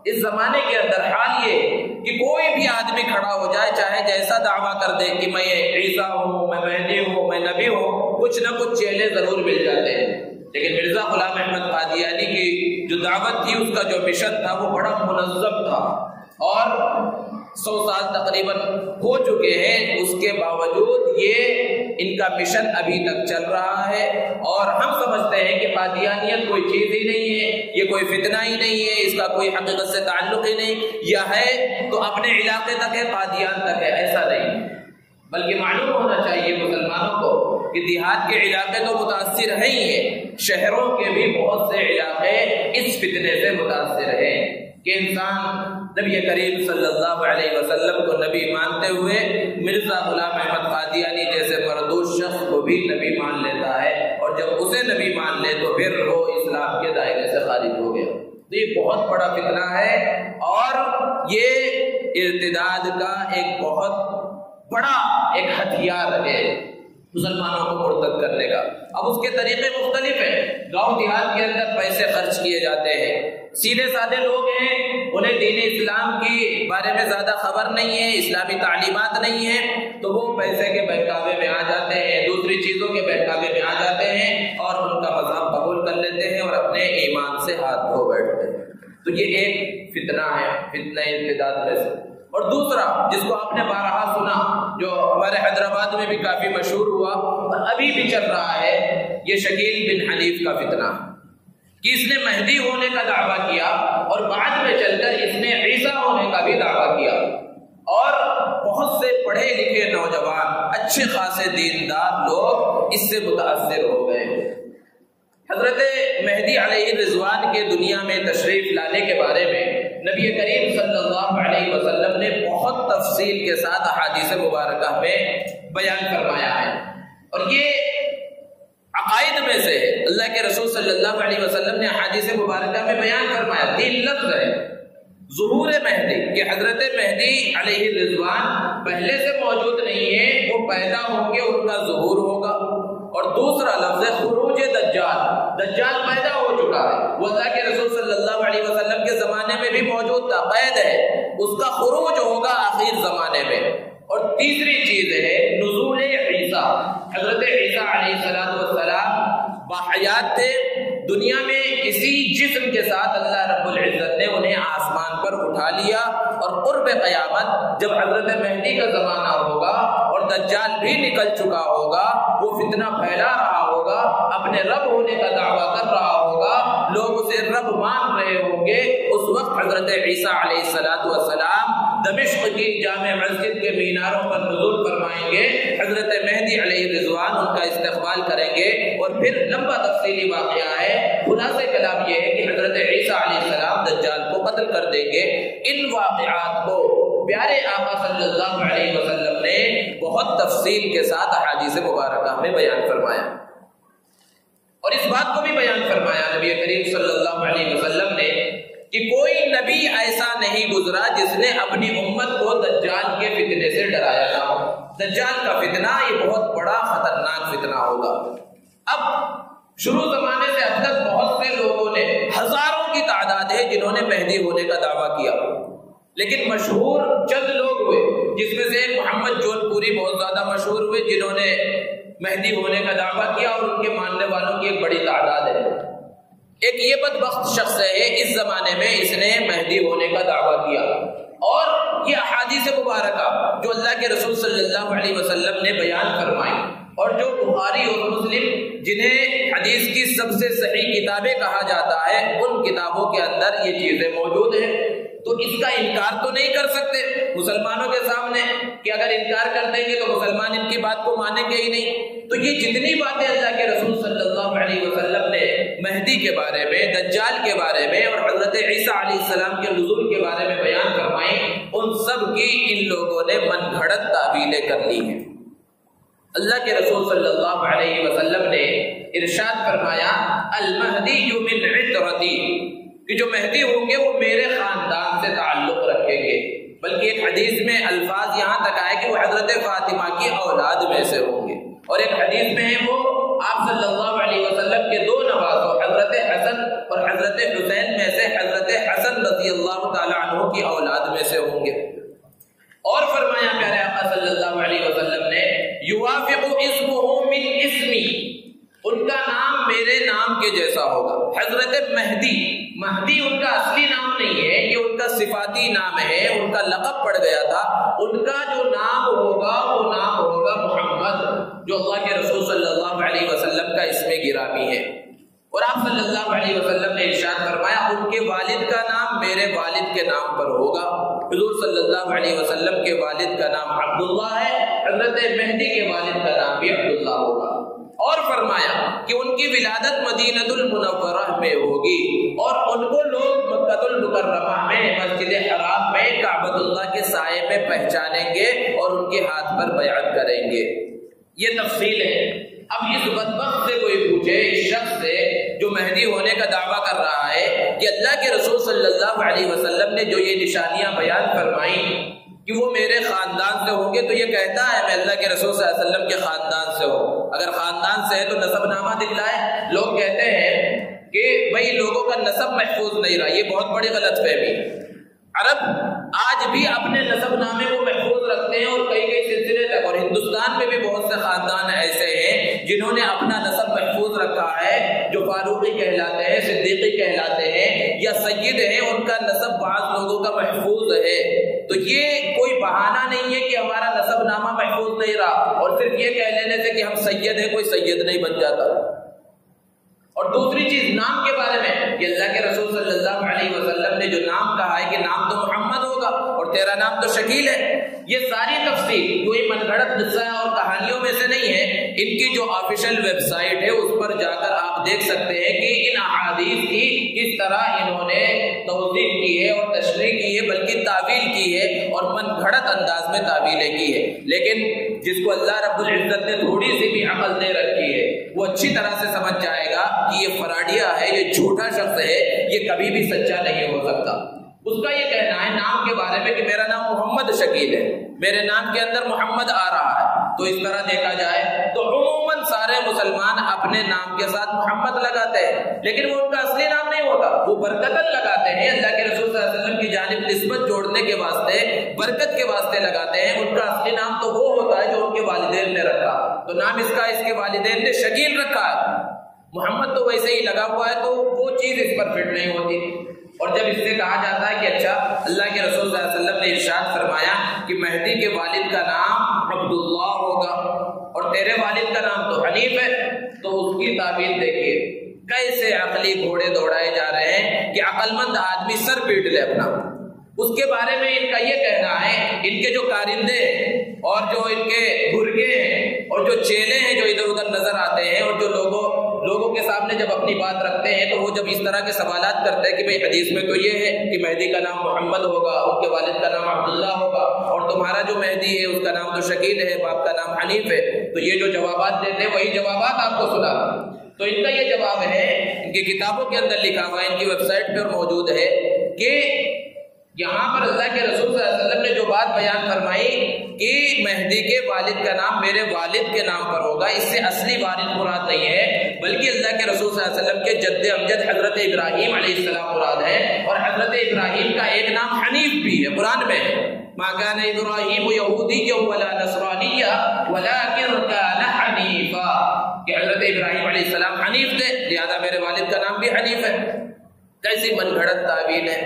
اس زمانے کے اندر حال یہ کہ کوئی بھی آدمی کھڑا ہو جائے، چاہے جیسا دعویٰ کر دے کہ میں عیسیٰ ہوں، میں مہدی ہوں، میں نبی ہوں، کچھ نہ کچھ چیلے ضرور مل جاتے ہیں۔ لیکن مرزا غلام احمد قادیانی کی جو دعوت تھی، اس کا جو مشن تھا، وہ بڑا منظم تھا، اور 100 سال تقریباً ہو چکے ہیں، اس کے باوجود یہ ان کا مشن ابھی تک چل رہا ہے۔ اور ہم سمجھتے ہیں کہ قادیانیت کوئی چیز ہی نہیں ہے، یہ کوئی فتنہ ہی نہیں ہے، اس کا کوئی حقیقت سے تعلق ہی نہیں، یا ہے تو اپنے علاقے تک ہے، قادیان تک ہے، ایسا نہیں۔ بلکہ معلوم ہونا چاہیے مسلمانوں کو کہ دیہات کے علاقے تو متاثر ہیں ہی ہیں، شہروں کے بھی بہت سے علاقے اس فتنے سے متاثر ہیں، کہ انسان نبی کریم صلی اللہ علیہ وسلم کو نبی مانتے ہوئے مرزا غلام احمد قادیانی جیسے مردود شخص کو بھی نبی مان لیتا ہے، اور جب اسے نبی مان لے تو پھر وہ اسلام کے دائرے سے خارج ہو گیا۔ تو یہ بہت بڑا فتنہ ہے، اور یہ ارتداد کا ایک بہت بڑا ایک ہتھیار ہے مسلمانوں کو مرتد کرنے کا۔ اب اس کے طریقے مختلف ہیں، گاؤں دیہات کے اندر پیسے خرچ کیے جاتے ہیں، سیدھے سادے لوگ ہیں، انہیں دین اسلام کی بارے میں زیادہ خبر نہیں ہے، اسلامی تعلیمات نہیں ہیں، تو وہ پیسے کے بہکاوے میں آ جاتے ہیں، دوسری چیزوں کے بہکاوے میں آ جاتے ہیں، اور ان کا مذہب قبول کر لیتے ہیں، اور اپنے ایمان سے ہاتھ دھو بیٹھتے ہیں۔ تو یہ ایک فتنہ ہے، فتنہ ارتداد میں سے۔ اور دوسرا جس کو آپ نے بارہا سنا، جو ہمارے حیدرآباد میں بھی کافی مشہور ہوا اور ابھی بھی چل رہا ہے، یہ شکیل بن حنیف کا فتنہ، کہ اس نے مہدی ہونے کا دعویٰ کیا، اور بعد میں چل کر اس نے عیسیٰ ہونے کا بھی دعویٰ کیا، اور بہت سے پڑھے لکھے نوجوان، اچھے خاصے دیندار لوگ اس سے متاثر ہو گئے۔ حضرت مہدی علیہ رضوان کے دنیا میں تشریف لانے کے بارے میں نبی کریم صلی اللہ علیہ وسلم نے بہت تفصیل کے ساتھ احادیث مبارکہ میں بیان فرمایا ہے، اور یہ عقائد میں سے ہے۔ اللہ کے رسول صلی اللہ علیہ وسلم نے احادیث مبارکہ میں بیان فرمایا، 3 لفظ ہے، ظہور مہدی، کہ حضرت مہدی علیہ رضوان پہلے سے موجود نہیں ہے، وہ پیدا ہوں گے، ان کا ظہور ہوگا، اور دوسرا لفظ ہے خروج دجال، دجال پیدا ہو چکا ہے، وہ اللہ کے رسول صلی اللہ علیہ وسلم کے زمانے میں بھی موجود تھا، قید ہے، اس کا خروج ہوگا آخر زمانے میں۔ اور تیسری چیز ہے نزول عیسیٰ، حضرت عیسیٰ علیہ السلام باحیات تھے، دنیا میں اسی جسم کے ساتھ اللہ رب العزت نے انہیں آسمان پر اٹھا لیا، اور قرب قیامت جب حضرت مہدی کا زمانہ ہوگا اور دجال بھی نکل چکا ہوگا، وہ فتنہ پھیلا رہا ہوگا، اپنے رب ہونے کا دعویٰ کر رہا ہوگا، لوگ اسے رب مان رہے ہوں گے، اس وقت حضرت عیسیٰ علیہ السلام دمشق کی جامع مسجد کے میناروں پر نزول فرمائیں گے، حضرت مہدی علیہ رضوان ان کا استقبال کریں گے، اور پھر لمبا تفصیلی واقعہ ہے۔ خلاصہ کلام یہ ہے کہ حضرت عیسیٰ علیہ السلام دجال کو قتل کر دیں گے۔ ان واقعات کو پیارے آقا صلی اللہ علیہ وسلم نے بہت تفصیل کے ساتھ احادیث مبارکہ میں بیان فرمایا، اور اس بات کو بھی بیان فرمایا نبی کریم صلی اللہ علیہ وسلم نے کہ کوئی نبی ایسا نہیں گزرا جس نے اپنی امت کو دجال کے فتنے سے ڈرایا نہ ہو۔ دجال کا فتنہ یہ بہت بڑا خطرناک فتنہ ہوگا۔ اب شروع زمانے سے اب تک بہت سے لوگوں نے، ہزاروں کی تعداد ہے جنہوں نے مہدی ہونے کا دعویٰ کیا، لیکن مشہور چند لوگ ہوئے، جس میں سے محمد جون پوری بہت زیادہ مشہور ہوئے جنہوں نے مہدی ہونے کا دعویٰ کیا، اور ان کے ماننے والوں کی ایک بڑی تعداد ہے۔ ایک یہ بدبخت شخص ہے، اس زمانے میں اس نے مہدی ہونے کا دعویٰ کیا، اور یہ احادیث مبارکہ جو اللہ کے رسول صلی اللہ علیہ وسلم نے بیان فرمائی، اور جو بخاری اور مسلم جنہیں حدیث کی سب سے صحیح کتابیں کہا جاتا ہے، ان کتابوں کے اندر یہ چیزیں موجود ہیں، تو اس کا انکار تو نہیں کر سکتے مسلمانوں کے سامنے کہ اگر انکار کر دیں گے تو مسلمان ان کی بات کو مانیں گے ہی نہیں۔ تو یہ جتنی باتیں اللہ کے رسول صلی اللہ علیہ وسلم نے مہدی کے بارے میں، دجال کے بارے میں، اور حضرت عیسیٰ علیہ السلام کے نزول کے بارے میں بیان فرمائیں، ان سب کی ان لوگوں نے من گھڑت تعویلیں کر لی ہیں۔ اللہ کے رسول صلی اللہ علیہ وسلم نے ارشاد فرمایا المہدی من عطرتی، کہ جو مہدی ہوں گے وہ میرے خاندان سے تعلق رکھیں گے، بلکہ ایک حدیث میں الفاظ یہاں تک آئے کہ وہ حضرت فاطمہ کی اولاد میں سے ہوں گے، اور ایک حدیث میں ہے وہ آپ صلی اللہ علیہ وسلم کے دو نوازوں حضرت حسن اور حضرت حسین میں سے حضرت حسن رضی اللہ تعالی عنہ کی اولاد میں سے ہوں گے۔ اور فرمایا پیارے آقا صلی اللہ علیہ وسلم نے یوافق اسمہ من اسمی، ان کا نام میرے نام کے جیسا ہوگا۔ حضرت مہدی، مہدی ان کا اصلی نام نہیں ہے، یہ ان کا صفاتی نام ہے، ان کا لقب پڑ گیا تھا۔ ان کا جو نام ہوگا وہ نام ہوگا محمد، جو اللہ کے رسول صلی اللہ علیہ وسلم کا اسم گرامی ہے۔ اور آپ صلی اللہ علیہ وسلم نے ارشاد فرمایا ان کے والد کا نام میرے والد کے نام پر ہوگا۔ حضور صلی اللہ علیہ وسلم کے والد کا نام عبداللہ ہے، حضرت مہدی کے والد کا نام بھی عبداللہ ہوگا۔ اور فرمایا کہ ان کی ولادت مدینہ المنورہ میں ہوگی، اور ان کو لوگ مکہ المکرمہ میں مسجد حرام میں کعبۃ اللہ کے سائے میں پہچانیں گے اور ان کے ہاتھ پر بیعت کریں گے۔ یہ تفصیل ہے۔ اب اس بدبخت سے کوئی پوچھے، اس شخص سے جو مہدی ہونے کا دعویٰ کر رہا ہے کہ اللہ کے رسول صلی اللہ علیہ وسلم نے جو یہ نشانیاں بیان فرمائیں کہ وہ میرے خاندان سے ہوں گے، تو یہ کہتا ہے میں اللہ کے رسول صلی اللہ علیہ وسلم کے خاندان سے ہوں۔ اگر خاندان سے ہے تو نسب نامہ دکھلائے۔ لوگ کہتے ہیں کہ بھائی لوگوں کا نسب محفوظ نہیں رہا، یہ بہت بڑی غلط فہمی۔ عرب آج بھی اپنے نسب نامے کو محفوظ رکھتے ہیں، اور کئی کئی سلسلے تک، اور ہندوستان میں بھی بہت سے خاندان ایسے ہیں جنہوں نے اپنا نسب محفوظ رکھا ہے، جو فاروقی کہلاتے ہیں، صدیقی کہلاتے ہیں، یا سید ہیں، ان کا نسب بعض لوگوں کا محفوظ ہے۔ تو یہ کوئی بہانہ نہیں ہے کہ ہمارا نسب نامہ محفوظ نہیں رہا، اور صرف یہ کہہ لینے سے کہ ہم سید ہیں، کوئی سید نہیں بن جاتا۔ اور دوسری چیز نام کے بارے میں کہ اللہ کے رسول صلی اللہ علیہ وسلم نے جو نام کہا ہے کہ نام تو محمد ہوگا اور تیرا نام تو شکیل ہے، یہ ساری تفصیل کوئی من گھڑت قصہ اور کہانیوں میں سے نہیں ہے۔ ان کی جو آفیشیل ویب سائٹ ہے اس پر جا کر آپ دیکھ سکتے ہیں کہ ان احادیث کی کس طرح انہوں نے توضیح کی ہے اور تشریح کی ہے، بلکہ تعویل کی ہے، اور من گھڑت انداز میں تعویلیں کی ہے۔ لیکن جس کو اللہ رب العزت نے تھوڑی سی بھی عقل دے رکھی ہے وہ اچھی طرح سے سمجھ جائے گا کہ یہ فراڈیا ہے، یہ جھوٹا شخص ہے، یہ کبھی بھی سچا نہیں ہو سکتا۔ اس کا یہ کہنا ہے نام کے بارے میں کہ میرا نام محمد شکیل ہے، میرے نام کے اندر محمد آ رہا ہے۔ تو اس طرح دیکھا جائے تو عموماً سارے مسلمان اپنے نام کے ساتھ محمد لگاتے ہیں، لیکن وہ ان کا اصلی نام نہیں ہوتا، وہ برکتاً لگاتے ہیں، اللہ کے رسول صلی اللہ علیہ وسلم کی جانب نسبت جوڑنے کے واسطے، برکت کے واسطے لگاتے ہیں۔ ان کا اصلی نام تو وہ ہوتا ہے جو ان کے والدین نے رکھا، تو نام اس کا اس کے والدین نے شکیل رکھا ہے۔ محمد تو ویسے ہی لگا ہوا ہے، تو وہ چیز اس پر فٹ نہیں ہوتی۔ اور جب اس سے کہا جاتا ہے کہ اچھا اللہ کے رسول صلی اللہ علیہ وسلم نے ارشاد فرمایا کہ مہدی کے والد کا نام عبداللہ ہوگا اور تیرے والد کا نام تو حنیف ہے، تو اس کی تعبیر دیکھیے کیسے عقلی گھوڑے دوڑائے جا رہے ہیں کہ عقل مند آدمی سر پیٹ لے اپنا۔ اس کے بارے میں ان کا یہ کہنا ان کے جو کارندے اور جو ان کے برگے ہیں اور جو چیلے ہیں جو ادھر ادھر نظر آتے ہیں اور جو لوگوں کے سامنے جب اپنی بات رکھتے ہیں تو وہ جب اس طرح کے سوالات کرتے ہیں کہ بھئی حدیث میں تو یہ ہے کہ مہدی کا نام محمد ہوگا، ان کے والد کا نام عبداللہ ہوگا، اور تمہارا جو مہدی ہے اس کا نام تو شکیل ہے، باپ کا نام حنیف ہے، تو یہ جو جوابات دیتے ہیں وہی جوابات آپ کو سنا۔ تو ان کا یہ جواب ہے، ان کی کتابوں کے اندر لکھا ہوا ہے، ان کی ویب سائٹ پر موجود ہے کہ یہاں پر اللہ کے رسول صلی اللہ علیہ وسلم نے جو بات بیان فرمائی کہ مہدی کے والد کا نام میرے والد کے نام پر ہوگا، اس سے اصلی والد مراد نہیں ہے، بلکہ اللہ کے رسول صلی اللہ علیہ وسلم کے جد امجد حضرت ابراہیم علیہ السلام مراد ہے، اور حضرت ابراہیم کا ایک نام حنیف بھی ہے، قرآن میں ہے ما كان ابراہیم یہودیا ولا نصرانیا ولکن کان حنیفا، کہ حضرت ابراہیم علیہ السلام حنیف تھے، لہذا میرے والد کا نام بھی حنیف ہے۔ کیسی من گھڑت تعویل ہے۔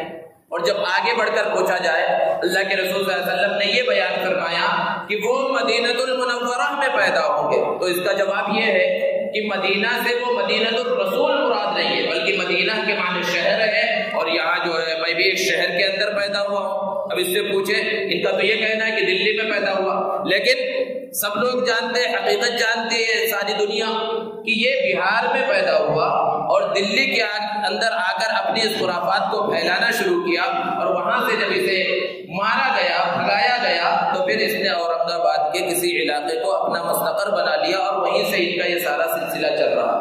اور جب آگے بڑھ کر پوچھا جائے، اللہ کے رسول صلی اللہ علیہ وسلم نے یہ بیان فرمایا کہ وہ مدینہ المنورہ میں پیدا ہوں گے، تو اس کا جواب یہ ہے کہ مدینہ سے وہ مدینہ الرسول مراد نہیں ہے، بلکہ مدینہ کے معنی شہر ہے، اور یہاں جو ہے میں بھی ایک شہر کے اندر پیدا ہوا ہوں۔ اب اس سے پوچھے، ان کا تو یہ کہنا ہے کہ دلی میں پیدا ہوا، لیکن سب لوگ جانتے ہیں، حقیقت جانتی ہے ساری دنیا کہ یہ بہار میں پیدا ہوا اور دلی کے اندر آ کر اپنی اس خرافات کو پھیلانا شروع کیا، اور وہاں سے جب اسے مارا گیا، بھگایا گیا، تو پھر اس نے اورنگ آباد کے کسی علاقے کو اپنا مستقر بنا لیا، اور وہیں سے ان کا یہ سارا سلسلہ چل رہا۔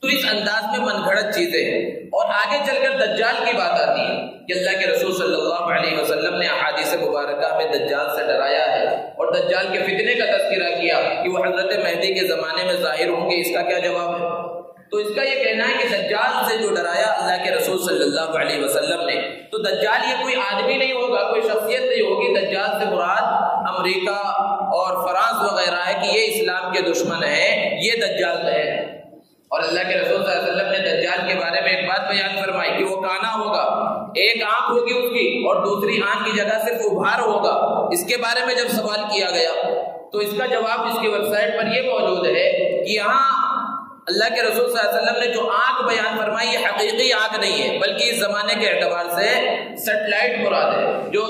تو اس انداز میں من گھڑت چیزیں ہیں۔ اور آگے چل کر دجال کی بات آتی ہے کہ اللہ کے رسول صلی اللہ علیہ وسلم نے احادیث مبارکہ میں دجال سے ڈرایا ہے، اور دجال کے فتنے کا تذکرہ کیا کہ وہ حضرت مہدی کے زمانے میں ظاہر ہوں گے۔ اس کا کیا جواب ہے؟ تو اس کا یہ کہنا ہے کہ دجال سے جو ڈرایا اللہ کے رسول صلی اللہ علیہ وسلم نے، تو دجال یہ کوئی آدمی نہیں ہوگا، کوئی شخصیت نہیں ہوگی، دجال سے مراد امریکہ اور فرانس وغیرہ ہے کہ یہ اسلام کے دشمن ہیں، یہ دجال ہے۔ اور اللہ کے رسول صلی اللہ علیہ وسلم نے دجال کے بارے میں ایک بات بیان فرمائی کہ وہ کانا ہوگا، ایک آنکھ ہوگی اس کی اور دوسری آنکھ کی جگہ صرف ابھار ہوگا۔ اس کے بارے میں جب سوال کیا گیا تو اس کا جواب اس کی ویب سائٹ پر یہ موجود ہے کہ یہاں اللہ کے رسول صلی اللہ علیہ وسلم نے جو آنکھ بیان فرمائی یہ حقیقی آنکھ نہیں ہے، بلکہ اس زمانے کے اعتبار سے سیٹلائٹ مراد ہے، جو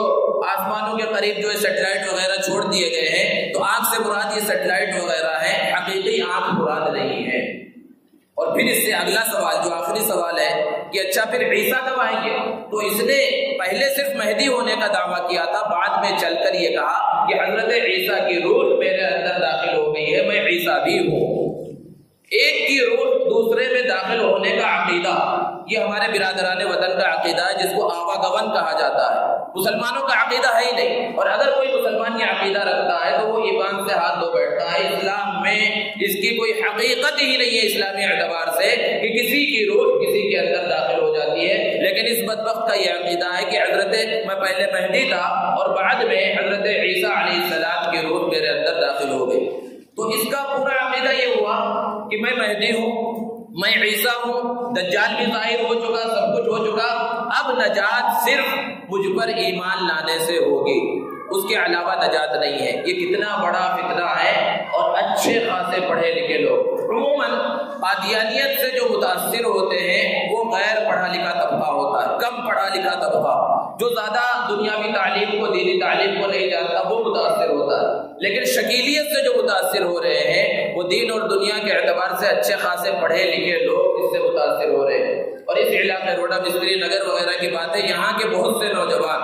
آسمانوں کے قریب جو سیٹلائٹ وغیرہ چھوڑ دیے گئے ہیں، تو آنکھ سے مراد یہ سیٹلائٹ وغیرہ ہے، حقیقی آنکھ مراد نہیں ہے۔ اور پھر اس سے اگلا سوال جو آخری سوال ہے کہ اچھا پھر عیسیٰ کب آئیں گے؟ تو اس نے پہلے صرف مہدی ہونے کا دعویٰ کیا تھا، بعد میں چل کر یہ کہا کہ حضرت عیسیٰ کی روح میرے اندر داخل ہو گئی ہے، میں عیسیٰ بھی ہوں۔ ایک کی روح دوسرے میں داخل ہونے کا عقیدہ یہ ہمارے برادران وطن کا عقیدہ ہے، جس کو آواگون کہا جاتا ہے۔ مسلمانوں کا عقیدہ ہے ہی نہیں، اور اگر کوئی مسلمان یہ عقیدہ رکھتا ہے تو وہ ایمان سے ہاتھ دھو بیٹھتا ہے۔ اسلام میں اس کی کوئی حقیقت ہی نہیں ہے اسلامی اعتبار سے کہ کسی کی روح کسی کے اندر داخل ہو جاتی ہے، لیکن اس بدبخت کا یہ عقیدہ ہے کہ حضرت میں پہلے مہدی تھا اور بعد میں حضرت عیسیٰ علیہ السلام کی روح میرے اندر داخل ہو گئی۔ تو اس کا پورا عقیدہ یہ ہوا کہ میں مہدی ہوں، میں عیسیٰ ہوں، دجال بھی ظاہر ہو چکا، سب کچھ ہو چکا، اب نجات صرف مجھ پر ایمان لانے سے ہوگی، اس کے علاوہ نجات نہیں ہے۔ یہ کتنا بڑا فتنہ ہے، اور اچھے خاصے پڑھے لکھے لوگ عموماً قادیانیت سے جو متاثر ہوتے ہیں وہ غیر پڑھا لکھا طبقہ ہوتا ہے، کم پڑھا لکھا طبقہ جو زیادہ دنیاوی تعلیم کو، دینی تعلیم کو نہیں جانتا، وہ متاثر ہوتا ہے۔ لیکن شکیلیت سے جو متاثر ہو رہے ہیں وہ دین اور دنیا کے اعتبار سے اچھے خاصے پڑھے لکھے لوگ اس سے متاثر ہو رہے ہیں۔ اور اس علاقے روڈا مستری نگر وغیرہ کی بات ہے، یہاں کے بہت سے نوجوان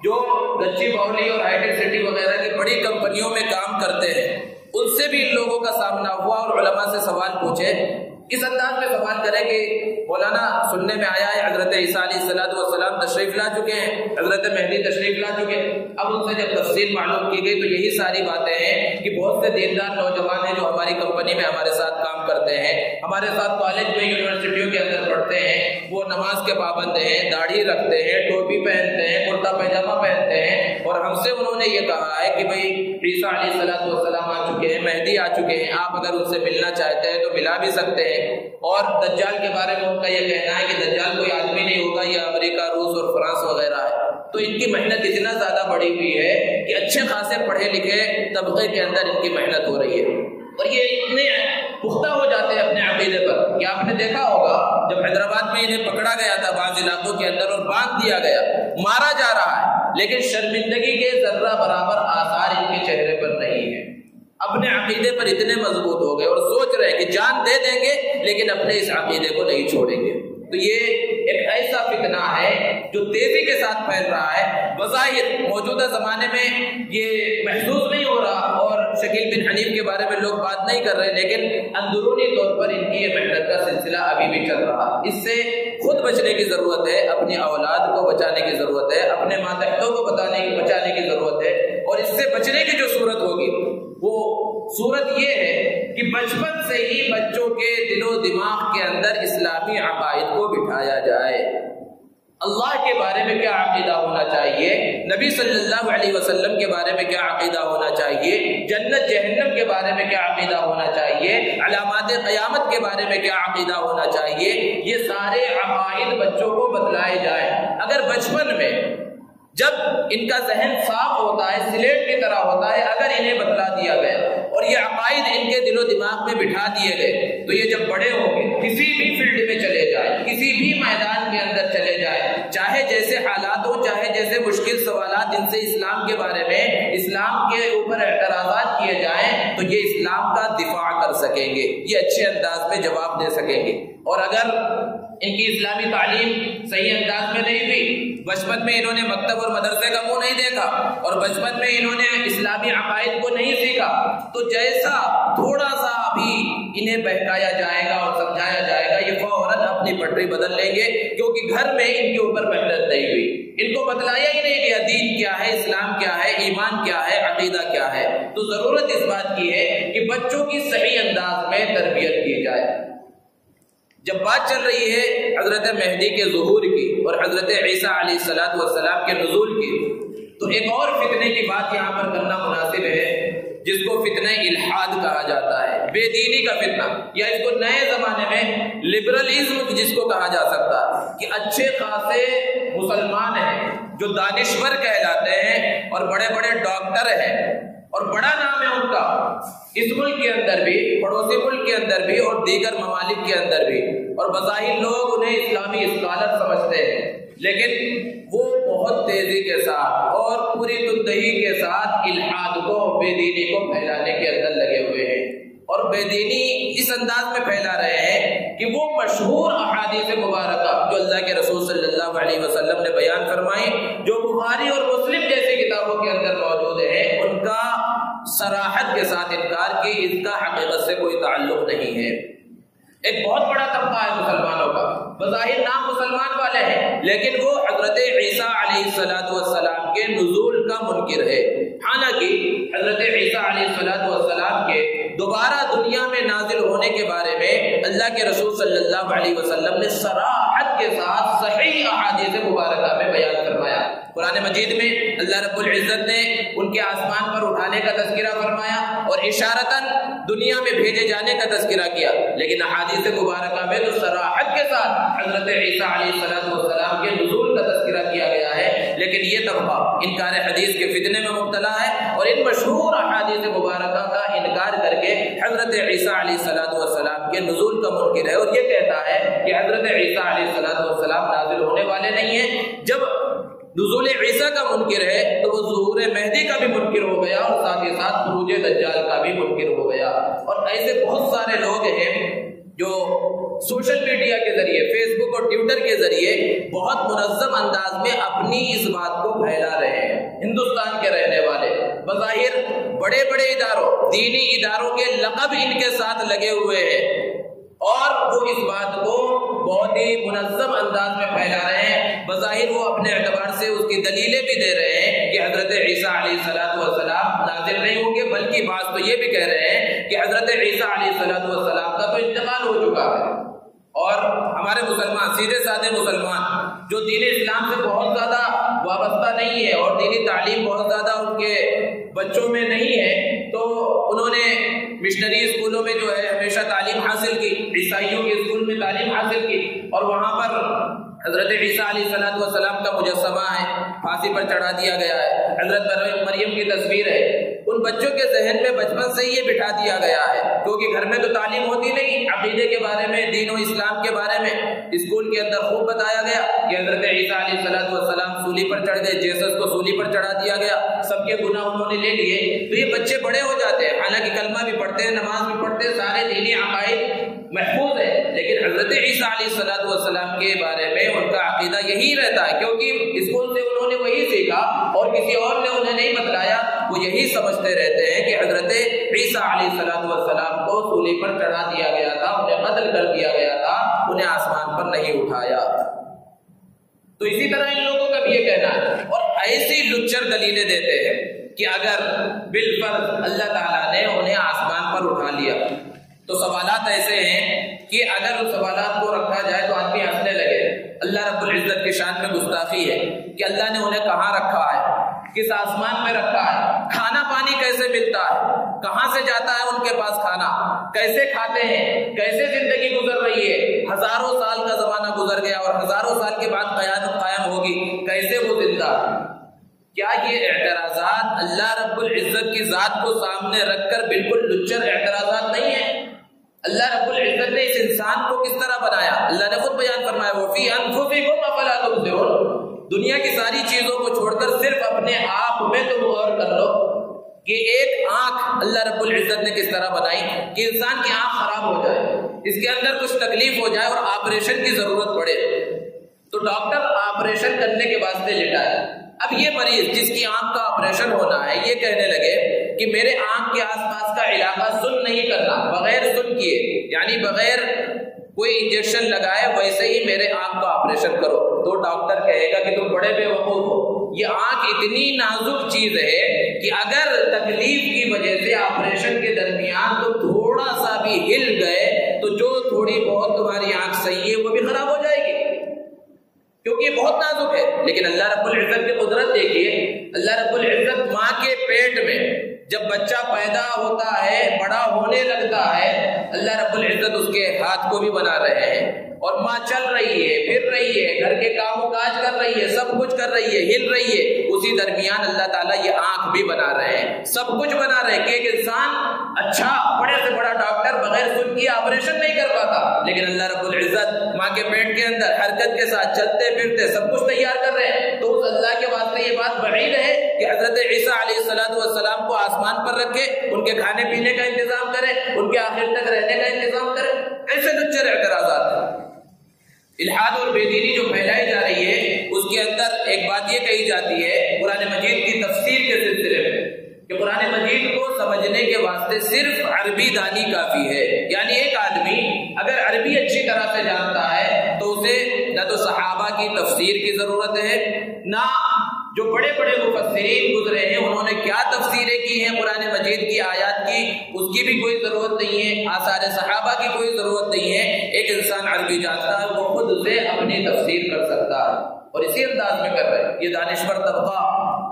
جو گچی باؤلی اور ہائی ٹیک سٹی وغیرہ کی بڑی کمپنیوں میں کام کرتے ہیں، ان سے بھی ان لوگوں کا سامنا ہوا اور علماء سے سوال پوچھے، اس انداز میں سوال کرے کہ مولانا سننے میں آیا ہے حضرت عیسیٰ علیہ السلام تشریف لا چکے ہیں، حضرت مہدی تشریف لا چکے ہیں۔ اب ان سے جب تفصیل معلوم کی گئی تو یہی ساری باتیں ہیں کہ بہت سے دیندار نوجوان ہیں جو ہماری کمپنی میں ہمارے ساتھ کام کرتے ہیں، ہمارے ساتھ کالج میں یونیورسٹیوں کے اندر پڑھتے ہیں، وہ نماز کے پابند ہیں، داڑھی رکھتے ہیں، ٹوپی پہنتے ہیں، کرتا پیجامہ پہنتے ہیں، اور ہم سے انہوں نے یہ کہا ہے کہ بھئی عیسیٰ علیہ السلام آ چکے ہیں، مہدی آ چکے ہیں، آپ اگر ان سے ملنا چاہتے ہیں تو ملا بھی سکتے ہیں۔ اور دجال کے بارے میں ان کا یہ کہنا ہے کہ دجال کوئی آدمی نہیں ہوگا، یہ امریکہ، روس اور فرانس وغیرہ ہے۔ تو ان کی محنت اتنا زیادہ بڑھی ہوئی ہے کہ اچھے خاصے پڑھے لکھے طبقے کے اندر ان کی محنت ہو رہی ہے۔ اور یہ اتنے پختہ ہو جاتے ہیں اپنے عقیدے پر کہ آپ نے دیکھا ہوگا جب حیدرآباد میں انہیں پکڑا گیا تھا بعض علاقوں کے اندر اور باندھ دیا گیا، مارا جا رہا ہے، لیکن شرمندگی کے ذرہ برابر آثار ان کے چہرے پر نہیں ہے۔ اپنے عقیدے پر اتنے مضبوط ہو گئے اور سوچ رہے ہیں کہ جان دے دیں گے لیکن اپنے اس عقیدے کو نہیں چھوڑیں گے۔ تو یہ ایک ایسا فتنہ ہے جو تیزی کے ساتھ پھیل رہا ہے۔ بظاہر موجودہ زمانے میں یہ محسوس نہیں ہو رہا اور شکیل بن حنیف کے بارے میں لوگ بات نہیں کر رہے، لیکن اندرونی طور پر ان کی یہ محنت کا سلسلہ ابھی بھی چل رہا ہے۔ اس سے خود بچنے کی ضرورت ہے، اپنی اولاد کو بچانے کی ضرورت ہے، اپنے ماتحتوں کو بچانے کی ضرورت ہے، اور اس سے بچنے کی جو صورت ہوگی وہ صورت یہ ہے کہ بچپن سے ہی بچوں کے دل و دماغ کے اندر اسلامی عقائد کو بٹھایا جائے۔ اللہ کے بارے میں کیا عقیدہ ہونا چاہیے، نبی صلی اللہ علیہ وسلم کے بارے میں کیا عقیدہ ہونا چاہیے، جنت جہنم کے بارے میں کیا عقیدہ ہونا چاہیے، علامات قیامت کے بارے میں کیا عقیدہ ہونا چاہیے، یہ سارے عقائد بچوں کو بتلائے جائیں۔ اگر بچپن میں جب ان کا ذہن صاف ہوتا ہے، سلیٹ کی طرح ہوتا ہے، اگر انہیں بتلا دیا گیا اور یہ عقائد ان کے دل و دماغ میں بٹھا دیے گئے تو یہ جب بڑے ہوں گے کسی بھی فیلڈ میں چلے جائیں، کسی بھی میدان کے اندر چلے جائیں، چاہے جیسے حالات ہوں، چاہے جیسے مشکل سوالات جن سے اسلام کے بارے میں، اسلام کے اوپر اعتراضات کیے جائیں، تو یہ اسلام کا دفاع کر سکیں گے، یہ اچھے انداز میں جواب دے سکیں گے۔ اور اگر ان کی اسلامی تعلیم صحیح انداز میں نہیں ہوئی، بچپن میں انہوں نے مکتب اور مدرسے کا منہ نہیں دیکھا اور بچپن میں انہوں نے اسلامی عقائد کو نہیں سیکھا، تو جیسا تھوڑا سا بھی انہیں بہکایا جائے گا اور سمجھایا جائے گا، یہ فوراً اپنی پٹری بدل لیں گے، کیونکہ گھر میں ان کے اوپر محنت نہیں ہوئی، ان کو بتلایا ہی نہیں گیا دین کیا ہے، اسلام کیا ہے، ایمان کیا ہے، عقیدہ کیا ہے۔ تو ضرورت اس بات کی ہے کہ بچوں کی صحیح انداز میں تربیت کی جائے۔ جب بات چل رہی ہے حضرت مہدی کے ظہور کی اور حضرت عیسیٰ علیہ السلام کے نزول کی، تو ایک اور فتنے کی بات یہاں پر کرنا مناسب ہے جس کو فتنہ الحاد کہا جاتا ہے، بے دینی کا فتنہ، یا اس کو نئے زمانے میں لبرلزم جس کو کہا جا سکتا ہے، کہ اچھے خاصے مسلمان ہیں جو دانشور کہلاتے ہیں اور بڑے بڑے ڈاکٹر ہیں اور بڑا نام ہے ان کا اس ملک کے اندر بھی، پڑوسی ملک کے اندر بھی اور دیگر ممالک کے اندر بھی، اور بظاہر لوگ انہیں اسلامی اسکالر سمجھتے ہیں، لیکن وہ بہت تیزی کے ساتھ اور پوری تندہی کے ساتھ الحاد کو، بے دینی کو پھیلانے کے اندر لگے ہوئے ہیں، اور بے دینی اس انداز میں پھیلا رہے ہیں کہ وہ مشہور احادیث مبارکہ جو اللہ کے رسول صلی اللہ علیہ وسلم نے بیان فرمائی، جو بخاری اور مسلم جیسی کتابوں کے اندر موجود ہیں، ان کا صراحت کے ساتھ انکار کی، اس کا حقیقت سے کوئی تعلق نہیں ہے۔ ایک بہت بڑا طبقہ ہے مسلمانوں کا، بظاہر نام مسلمان والے ہیں، لیکن وہ حضرت عیسیٰ علیہ السلام کے نزول کا منکر ہے۔ حالانکہ حضرت عیسیٰ علیہ السلام کے دوبارہ دنیا میں نازل ہونے کے بارے میں اللہ کے رسول صلی اللہ علیہ وسلم نے صراحت کے ساتھ صحیح احادیث مبارکہ میں بیان فرمایا۔ قرآن مجید میں اللہ رب العزت نے ان کے آسمان پر اٹھانے کا تذکرہ فرمایا اور اشارتاً دنیا میں بھیجے جانے کا تذکرہ کیا، لیکن احادیث مبارکہ میں تو صراحت کے ساتھ حضرت عیسیٰ علیہ السلام کے نزول کا تذکرہ کیا گیا ہے، لیکن یہ طبقہ انکار حدیث کے فتنے میں مبتلا ہے اور ان مشہور احادیث مبارکہ کا انکار کر کے حضرت عیسیٰ علیہ السلام کے نزول کا منکر ہے، اور یہ کہتا ہے کہ حضرت عیسیٰ علیہ السلام نازل ہونے والے نہیں ہیں۔ جب نزول عیسیٰ کا منکر ہے تو وہ ظہور مہدی کا بھی منکر ہو گیا اور ساتھ ہی ساتھ خروج دجال کا بھی منکر ہو گیا۔ اور ایسے بہت سارے لوگ ہیں جو سوشل میڈیا کے ذریعے، فیس بک اور ٹویٹر کے ذریعے بہت منظم انداز میں اپنی اس بات کو پھیلا رہے ہیں۔ ہندوستان کے رہنے والے بظاہر بڑے بڑے اداروں، دینی اداروں کے لقب ان کے ساتھ لگے ہوئے ہیں، اور وہ اس بات کو بہت ہی منظم انداز میں پھیلا رہے ہیں۔ بظاہر وہ اپنے اعتبار سے اس کی دلیلیں بھی دے رہے ہیں کہ حضرت عیسیٰ علیہ السلام نازل نہیں ہوں گے، بلکہ بعض تو یہ بھی کہہ رہے ہیں کہ حضرت عیسیٰ علیہ السلام کا تو انتقال ہو چکا ہے، اور ہمارے مسلمان، سیدھے سادے مسلمان جو دین اسلام سے بہت زیادہ وابستہ نہیں ہے اور دینی تعلیم بہت زیادہ ان کے بچوں میں نہیں ہے، تو انہوں نے مشنری اسکولوں میں جو ہے ہمیشہ تعلیم حاصل کی، عیسائیوں کے اسکول میں تعلیم حاصل کی، اور وہاں پر حضرت عیسیٰ علیہ السلام کا مجسمہ ہے، پھانسی پر چڑھا دیا گیا ہے، حضرت مریم کی تصویر ہے، ان بچوں کے ذہن میں بچپن سے یہ بٹھا دیا گیا ہے، کیونکہ گھر میں تو تعلیم ہوتی نہیں عقیدے کے بارے میں، دین و اسلام کے بارے میں۔ اسکول کے اندر خوب بتایا گیا کہ حضرت عیسیٰ علیہ السلام سولی پر چڑھ گئے، جیسس کو سولی پر چڑھا دیا گیا، سب کے گناہ انہوں نے لے لیے، تو یہ بچے بڑے ہو جاتے ہیں، حالانکہ کلمہ بھی پڑھتے ہیں، نماز بھی پڑھتے ہیں، سارے دینی عقائد محفوظ ہے، لیکن حضرت عیسیٰ علیہ السلام کے بارے میں ان کا عقیدہ یہی رہتا ہے، کیونکہ اسکول سے انہوں نے وہی سیکھا اور کسی اور نے انہیں نہیں بتلایا، وہ یہی سمجھتے رہتے ہیں کہ حضرت عیسیٰ علیہ السلام کو سولی پر چڑھا دیا گیا تھا، انہیں قتل کر دیا گیا تھا، انہیں آسمان پر نہیں اٹھایا۔ تو اسی طرح ان لوگوں کا بھی یہ کہنا ہے، اور ایسی لچر دلیلیں دیتے ہیں کہ اگر بالفرض اللہ تعالیٰ نے انہیں آسمان پر اٹھا لیا تو سوالات ایسے ہیں کہ اگر اس سوالات کو رکھا جائے تو آدمی ہنسنے لگے۔ اللہ رب العزت کی شان میں گستاخی ہے کہ اللہ نے انہیں کہاں رکھا ہے، کس آسمان میں رکھا ہے، کھانا پانی کیسے ملتا ہے، کہاں سے جاتا ہے ان کے پاس کھانا، کیسے کھاتے ہیں، کیسے زندگی گزر رہی ہے، ہزاروں سال کا زمانہ گزر گیا اور ہزاروں سال کے بعد قیامت قائم ہوگی، کیسے وہ زندہ ہے۔ کیا یہ اعتراضات اللہ رب العزت کی ذات کو سامنے رکھ کر بالکل لچر اعتراضات نہیں ہیں؟ اللہ رب العزت نے اس انسان کو کس طرح بنایا، اللہ نے خود بیان فرمایا وَفِي أَنفُسِكُمْ أَفَلَا تُبْصِرُونَ، دنیا کی ساری چیزوں کو چھوڑ کر صرف اپنے آپ میں تم غور کر لو کہ ایک آنکھ اللہ رب العزت نے کس طرح بنائی کہ انسان کی آنکھ خراب ہو جائے، اس کے اندر کچھ تکلیف ہو جائے اور آپریشن کی ضرورت پڑے تو ڈاکٹر آپریشن کرنے کے واسطے لٹا ہے۔ اب یہ مریض جس کی آنکھ کا آپریشن ہونا ہے یہ کہنے لگے کہ میرے آنکھ کے آس پاس کا علاقہ سن نہیں کرنا، بغیر سن کیے، یعنی بغیر کوئی انجیکشن لگائے ویسے ہی میرے آنکھ کا آپریشن کرو، تو ڈاکٹر کہے گا کہ تم بڑے بے وقوف ہو، یہ آنکھ اتنی نازک چیز ہے کہ اگر تکلیف کی وجہ سے آپریشن کے درمیان تم تھوڑا سا بھی ہل گئے تو جو تھوڑی بہت تمہاری آنکھ صحیح ہے وہ بھی خراب ہو جائے گی، کیونکہ یہ بہت نازک ہے۔ لیکن اللہ رب العزت کی قدرت دیکھیے، اللہ رب العزت ماں کے پیٹ میں جب بچہ پیدا ہوتا ہے، بڑا ہونے لگتا ہے، اللہ رب العزت اس کے ہاتھ کو بھی بنا رہے ہیں اور ماں چل رہی ہے، پھر رہی ہے، گھر کے کام و کاج کر رہی ہے، سب کچھ کر رہی ہے، ہل رہی ہے، اسی درمیان اللہ تعالیٰ یہ آنکھ بھی بنا رہے ہیں، سب کچھ بنا رہے ہیں کہ ایک انسان اچھا بڑے سے بڑا ڈاکٹر بغیر سن کے آپریشن نہیں کر پاتا، لیکن اللہ رب العزت ماں کے پیٹ کے اندر حرکت کے ساتھ چلتے پھرتے سب کچھ تیار کر رہے ہیں۔ تو اس اللہ کے واسطے یہ بات بعید ہے کہ حضرت عیسیٰ علیہ السلام کو آسمان پر رکھے، ان کے کھانے پینے کا انتظام کرے، ان کے آخر تک رہنے کا انتظام کرے، ایسے لچر اعتراضات ہیں۔ الحاد اور بے دینی جو پھیلائی جا رہی ہے اس کے اندر ایک بات یہ کہی جاتی ہے قرآن مجید کی تفسیر کے سلسلے میں کہ قرآن مجید کو سمجھنے کے واسطے صرف عربی دانی کافی ہے، یعنی ایک آدمی اگر عربی اچھی طرح سے جانتا ہے تو اسے نہ تو صحابہ کی تفسیر کی ضرورت ہے، نہ جو بڑے بڑے مفسرین گزرے ہیں انہوں نے کیا تفسیریں کی ہیں قرآن مجید کی آیات کی، اس کی بھی کوئی ضرورت نہیں ہے، آثار صحابہ کی کوئی ضرورت نہیں ہے۔ ایک انسان عربی جانتا ہے وہ خود سے اپنی تفسیر کر سکتا ہے اور اسی انداز میں کر رہے ہیں۔ یہ دانشور طبقہ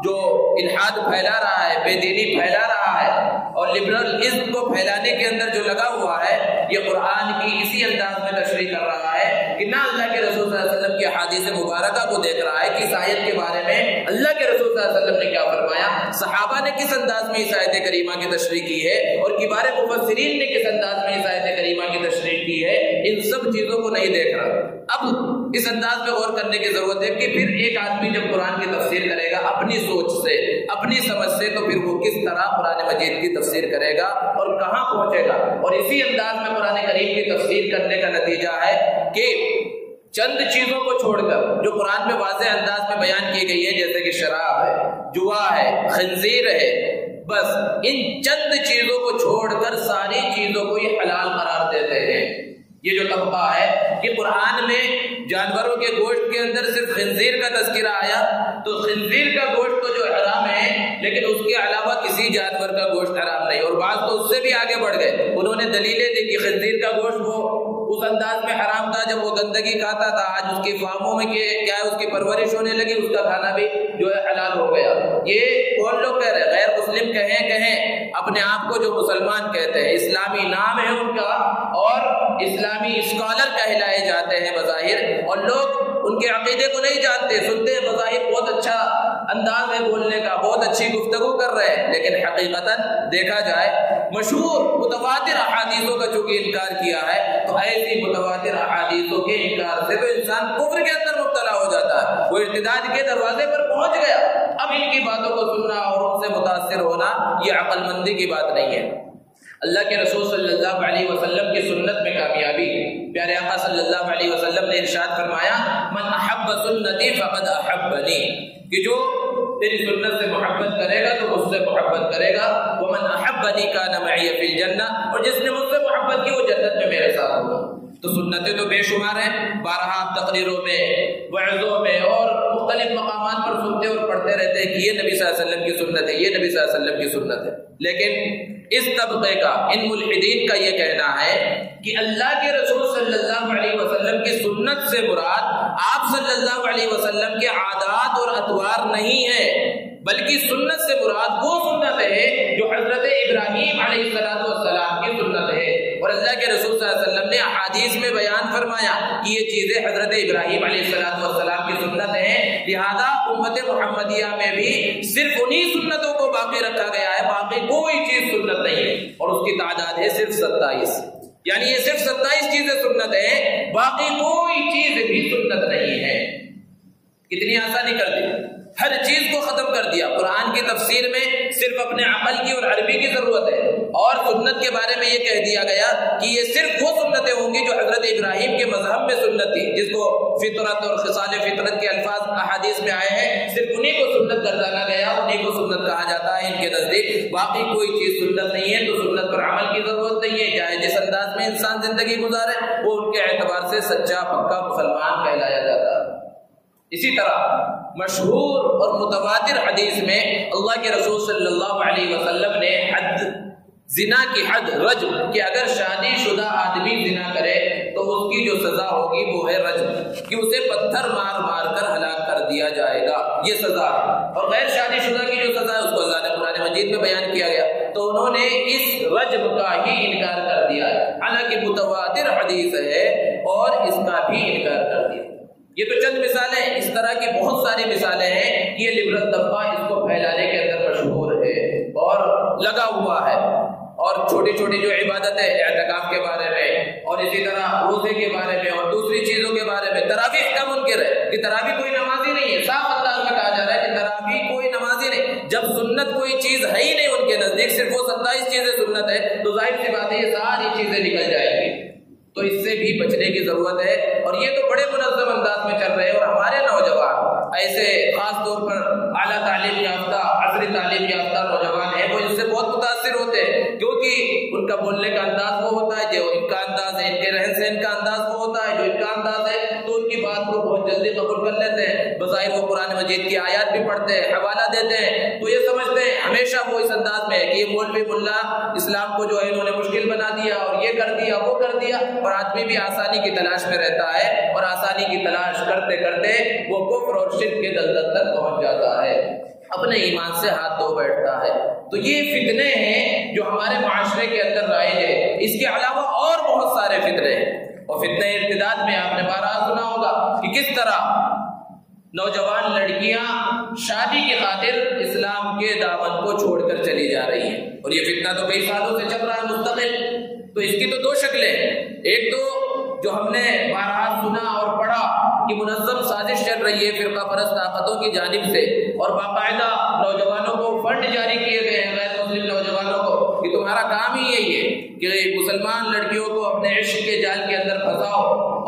جو الحاد پھیلا رہا ہے، بے دینی پھیلا رہا ہے اور لبرلزم کو پھیلانے کے اندر جو لگا ہوا ہے، یہ قرآن کی اسی انداز میں تشریح کر رہا ہے کہ نہ اللہ کے رسول صلی اللہ علیہ وسلم کی احادیث مبارکہ کو دیکھ رہا ہے کہ اس آیت کے بارے میں اللہ کے رسول صلی اللہ علیہ وسلم نے کیا فرمایا، صحابہ نے کس انداز میں اس آیت کریمہ کی تشریح کی ہے اور کبار مفسرین نے کس انداز میں اس آیت کریمہ کی تشریح کی ہے، ان سب چیزوں کو نہیں دیکھ رہا۔ اب اس انداز میں غور کرنے کی ضرورت ہے کہ پھر ایک آدمی جب قرآن کی تفسیر کرے گا اپنی سوچ سے، اپنی سمجھ سے، تو پھر وہ کس طرح قرآن مجید کی تفسیر کرے گا اور کہاں پہنچے گا۔ اور اسی انداز میں قرآن کریم کی تفسیر کرنے کا نتیجہ ہے کہ چند چیزوں کو چھوڑ کر جو قرآن میں واضح انداز میں بیان کی گئی ہے، جیسے کہ شراب ہے، جوا ہے، خنزیر ہے، بس ان چند چیزوں کو چھوڑ کر ساری چیزوں کو یہ حلال قرار دیتے ہیں۔ یہ جو طبقہ ہے کہ قرآن میں جانوروں کے گوشت کے اندر صرف خنزیر کا تذکرہ آیا تو خنزیر کا گوشت تو جو حرام ہے لیکن اس کے علاوہ کسی جانور کا گوشت حرام نہیں، اور بعض تو اس سے بھی آگے بڑھ گئے، انہوں نے دلیلیں دی کہ خنزیر کا گوشت وہ اس انداز میں حرام تھا جب وہ گندگی کھاتا تھا، آج اس کی فارموں میں کیا ہے اس کی پرورش ہونے لگی، اس کا کھانا بھی جو ہے حلال ہو گیا۔ یہ کون لوگ کہہ رہے ہیں؟ غیر مسلم کہیں اپنے اپنے آپ کو جو مسلمان کہتے ہیں، اسلامی نام ہے ان کا اور اسلامی اسکالر کہلائے جاتے ہیں بظاہر، اور لوگ ان کے عقیدے کو نہیں جانتے، سنتے ہیں بظاہر بہت اچھا انداز ہے بولنے کا، بہت اچھی گفتگو کر رہے ہیں، لیکن حقیقتاً دیکھا جائے مشہور متواتر احادیثوں کا چونکہ انکار کیا ہے، تو ایسی متواتر احادیثوں کے انکار سے تو انسان کفر کے اندر مبتلا ہو جاتا ہے، وہ ارتداد کے دروازے پر پہنچ گیا۔ اب ان کی باتوں کو سننا اور ان سے متاثر ہونا یہ عقل مندی کی بات نہیں ہے۔ اللہ کے رسول صلی اللہ علیہ وسلم کی سنت میں کامیابی، پیارے آقا صلی اللہ علیہ وسلم نے ارشاد فرمایا، من احب سنتی فقد احبنی، کہ جو تیری سنت سے محبت کرے گا تو مجھ سے محبت کرے گا، ومن احبنی کان معی فی الجنہ، اور جس نے مجھ سے محبت کی وہ جنت میں میرے ساتھ ہوگا۔ تو سنتیں تو بے شمار ہیں، بارہا تقریروں میں، وعظوں میں اور مختلف مقامات پر سنتے اور پڑھتے رہتے ہیں کہ یہ نبی صلی اللہ علیہ وسلم کی سنت ہے، یہ نبی صلی اللہ علیہ وسلم کی سنت ہے، لیکن اس طبقے کا، ان ملحدین کا یہ کہنا ہے کہ اللہ کے رسول صلی اللہ علیہ وسلم کی سنت سے مراد آپ صلی اللہ علیہ وسلم کے عادات اور اطوار نہیں ہے، بلکہ سنت سے مراد وہ سنت ہے جو حضرت ابراہیم علیہ السلام کی سنت ہے، اور اللہ کے رسول صلی اللہ علیہ وسلم نے احادیث میں بیان فرمایا کہ یہ چیزیں حضرت ابراہیم علیہ السلام کی سنت ہیں، لہذا امت محمدیہ میں بھی صرف انہی سنتوں کو باقی رکھا گیا ہے، باقی کوئی چیز سنت نہیں ہے، اور اس کی تعداد ہے صرف 27، یعنی یہ صرف 27 چیزیں سنت ہیں، باقی کوئی چیز بھی سنت نہیں ہے۔ کتنی آسانی کر دی، ہر چیز کو ختم کر دیا۔ قرآن کی تفسیر میں صرف اپنے عقل کی اور عربی کی ضرورت ہے، اور سنت کے بارے میں یہ کہہ دیا گیا کہ یہ صرف وہ سنتیں ہوں گی جو حضرت ابراہیم کے مذہب میں سنت تھی، جس کو فطرت اور خصال فطرت کے الفاظ احادیث میں آئے ہیں، صرف انہی کو سنت گردانا گیا، انہی کو سنت کہا جاتا ہے ان کے نزدیک، باقی کوئی چیز سنت نہیں ہے۔ تو سنت پر عمل کی ضرورت نہیں ہے، چاہے جس انداز میں انسان زندگی گزارے، وہ ان کے اعتبار سے سچا پکا مسلمان کہلایا جاتا ہے۔ اسی طرح مشہور اور متواتر حدیث میں اللہ کے رسول صلی اللہ علیہ وسلم نے حد، زنا کی حد رجم، کہ اگر شادی شدہ آدمی زنا کرے تو اس کی جو سزا ہوگی وہ ہے رجم، کہ اسے پتھر مار مار کر ہلاک کر دیا جائے گا، یہ سزا ہے۔ اور غیر شادی شدہ کی جو سزا ہے اس کو اللہ نے قرآن مجید میں بیان کیا گیا، تو انہوں نے اس رجم کا ہی انکار کر دیا ہے، حالانکہ متواتر حدیث ہے اور اس کا بھی انکار کر دیا۔ یہ تو چند مثالیں، اس طرح کی بہت ساری مثالیں ہیں۔ یہ لبرل طبقہ اس کو پھیلانے کے اندر مشہور ہے اور لگا ہوا ہے، اور چھوٹی چھوٹی جو عبادتیں اعتکاف کے بارے میں اور اسی طرح روزے کے بارے میں اور دوسری چیزوں کے بارے میں، تراویح کا منکر ہے کہ تراویح کوئی نمازی نہیں ہے، صاف انداز میں کہا جا رہا ہے کہ تراویح کوئی نمازی نہیں، جب سنت کوئی چیز ہے ہی نہیں ان کے نزدیک، صرف وہ 27 چیزیں سنت ہے، تو ظاہر سی بات ہے یہ ساری چیزیں نکل جائیں گی۔ تو اس سے بھی بچنے کی ضرورت ہے، اور یہ تو بڑے منظم انداز میں چل رہے ہیں، اور ہمارے نوجوان ایسے خاص طور پر اعلیٰ تعلیم یافتہ، عصری تعلیم یافتہ نوجوان ہیں، وہ اس سے بہت متاثر ہوتے ہیں، کیونکہ ان کا بولنے کا انداز وہ ہوتا ہے جو ان کا انداز ہے، ان کے رہن سہن کا انداز وہ ہوتا ہے جو ان کا انداز ہے، تو ان کی بات کو بہت جلدی قبول کر لیتے ہیں، بظاہر وہ قرآن مجید کی آیات بھی پڑھتے ہیں، حوالہ دیتے ہیں، تو یہ سمجھتے ہیں ہمیشہ وہ اس انداز میں ہے کہ یہ مولوی ملا اسلام کو جو ہے انہوں نے مشکل بنا دیا، اور یہ کر دیا وہ کر دیا، اور آدمی بھی آسانی کی تلاش میں رہتا ہے، اور آسانی کی تلاش کرتے کرتے وہ کفر اور شرک کے دلدل تک پہنچ جاتا ہے، اپنے ایمان سے ہاتھ دھو بیٹھتا ہے۔ تو یہ فتنے ہیں جو ہمارے معاشرے کے اندر رائج ہے، اس کے علاوہ اور بہت سارے فتنے ہیں، اور فتنے ارتداد میں آپ نے بارہا سنا ہوگا کہ کس طرح نوجوان لڑکیاں شادی کی خاطر اسلام کے دامن کو چھوڑ کر چلی جا رہی ہیں، اور یہ فتنہ تو کئی سالوں سے چل رہا ہے مستقل۔ تو اس کی تو دو شکلیں، ایک تو جو ہم نے بارہا سنا اور پڑھا کہ منظم سازش چل رہی ہے فرقہ پرست طاقتوں کی جانب سے، اور باقاعدہ نوجوانوں کو فنڈ جاری کیے گئے ہیں، غیر مسلم نوجوانوں کو، کہ تمہارا کام ہی یہی ہے کہ مسلمان لڑکیوں کو اپنے عشق کے جال کے اندر پھنساؤ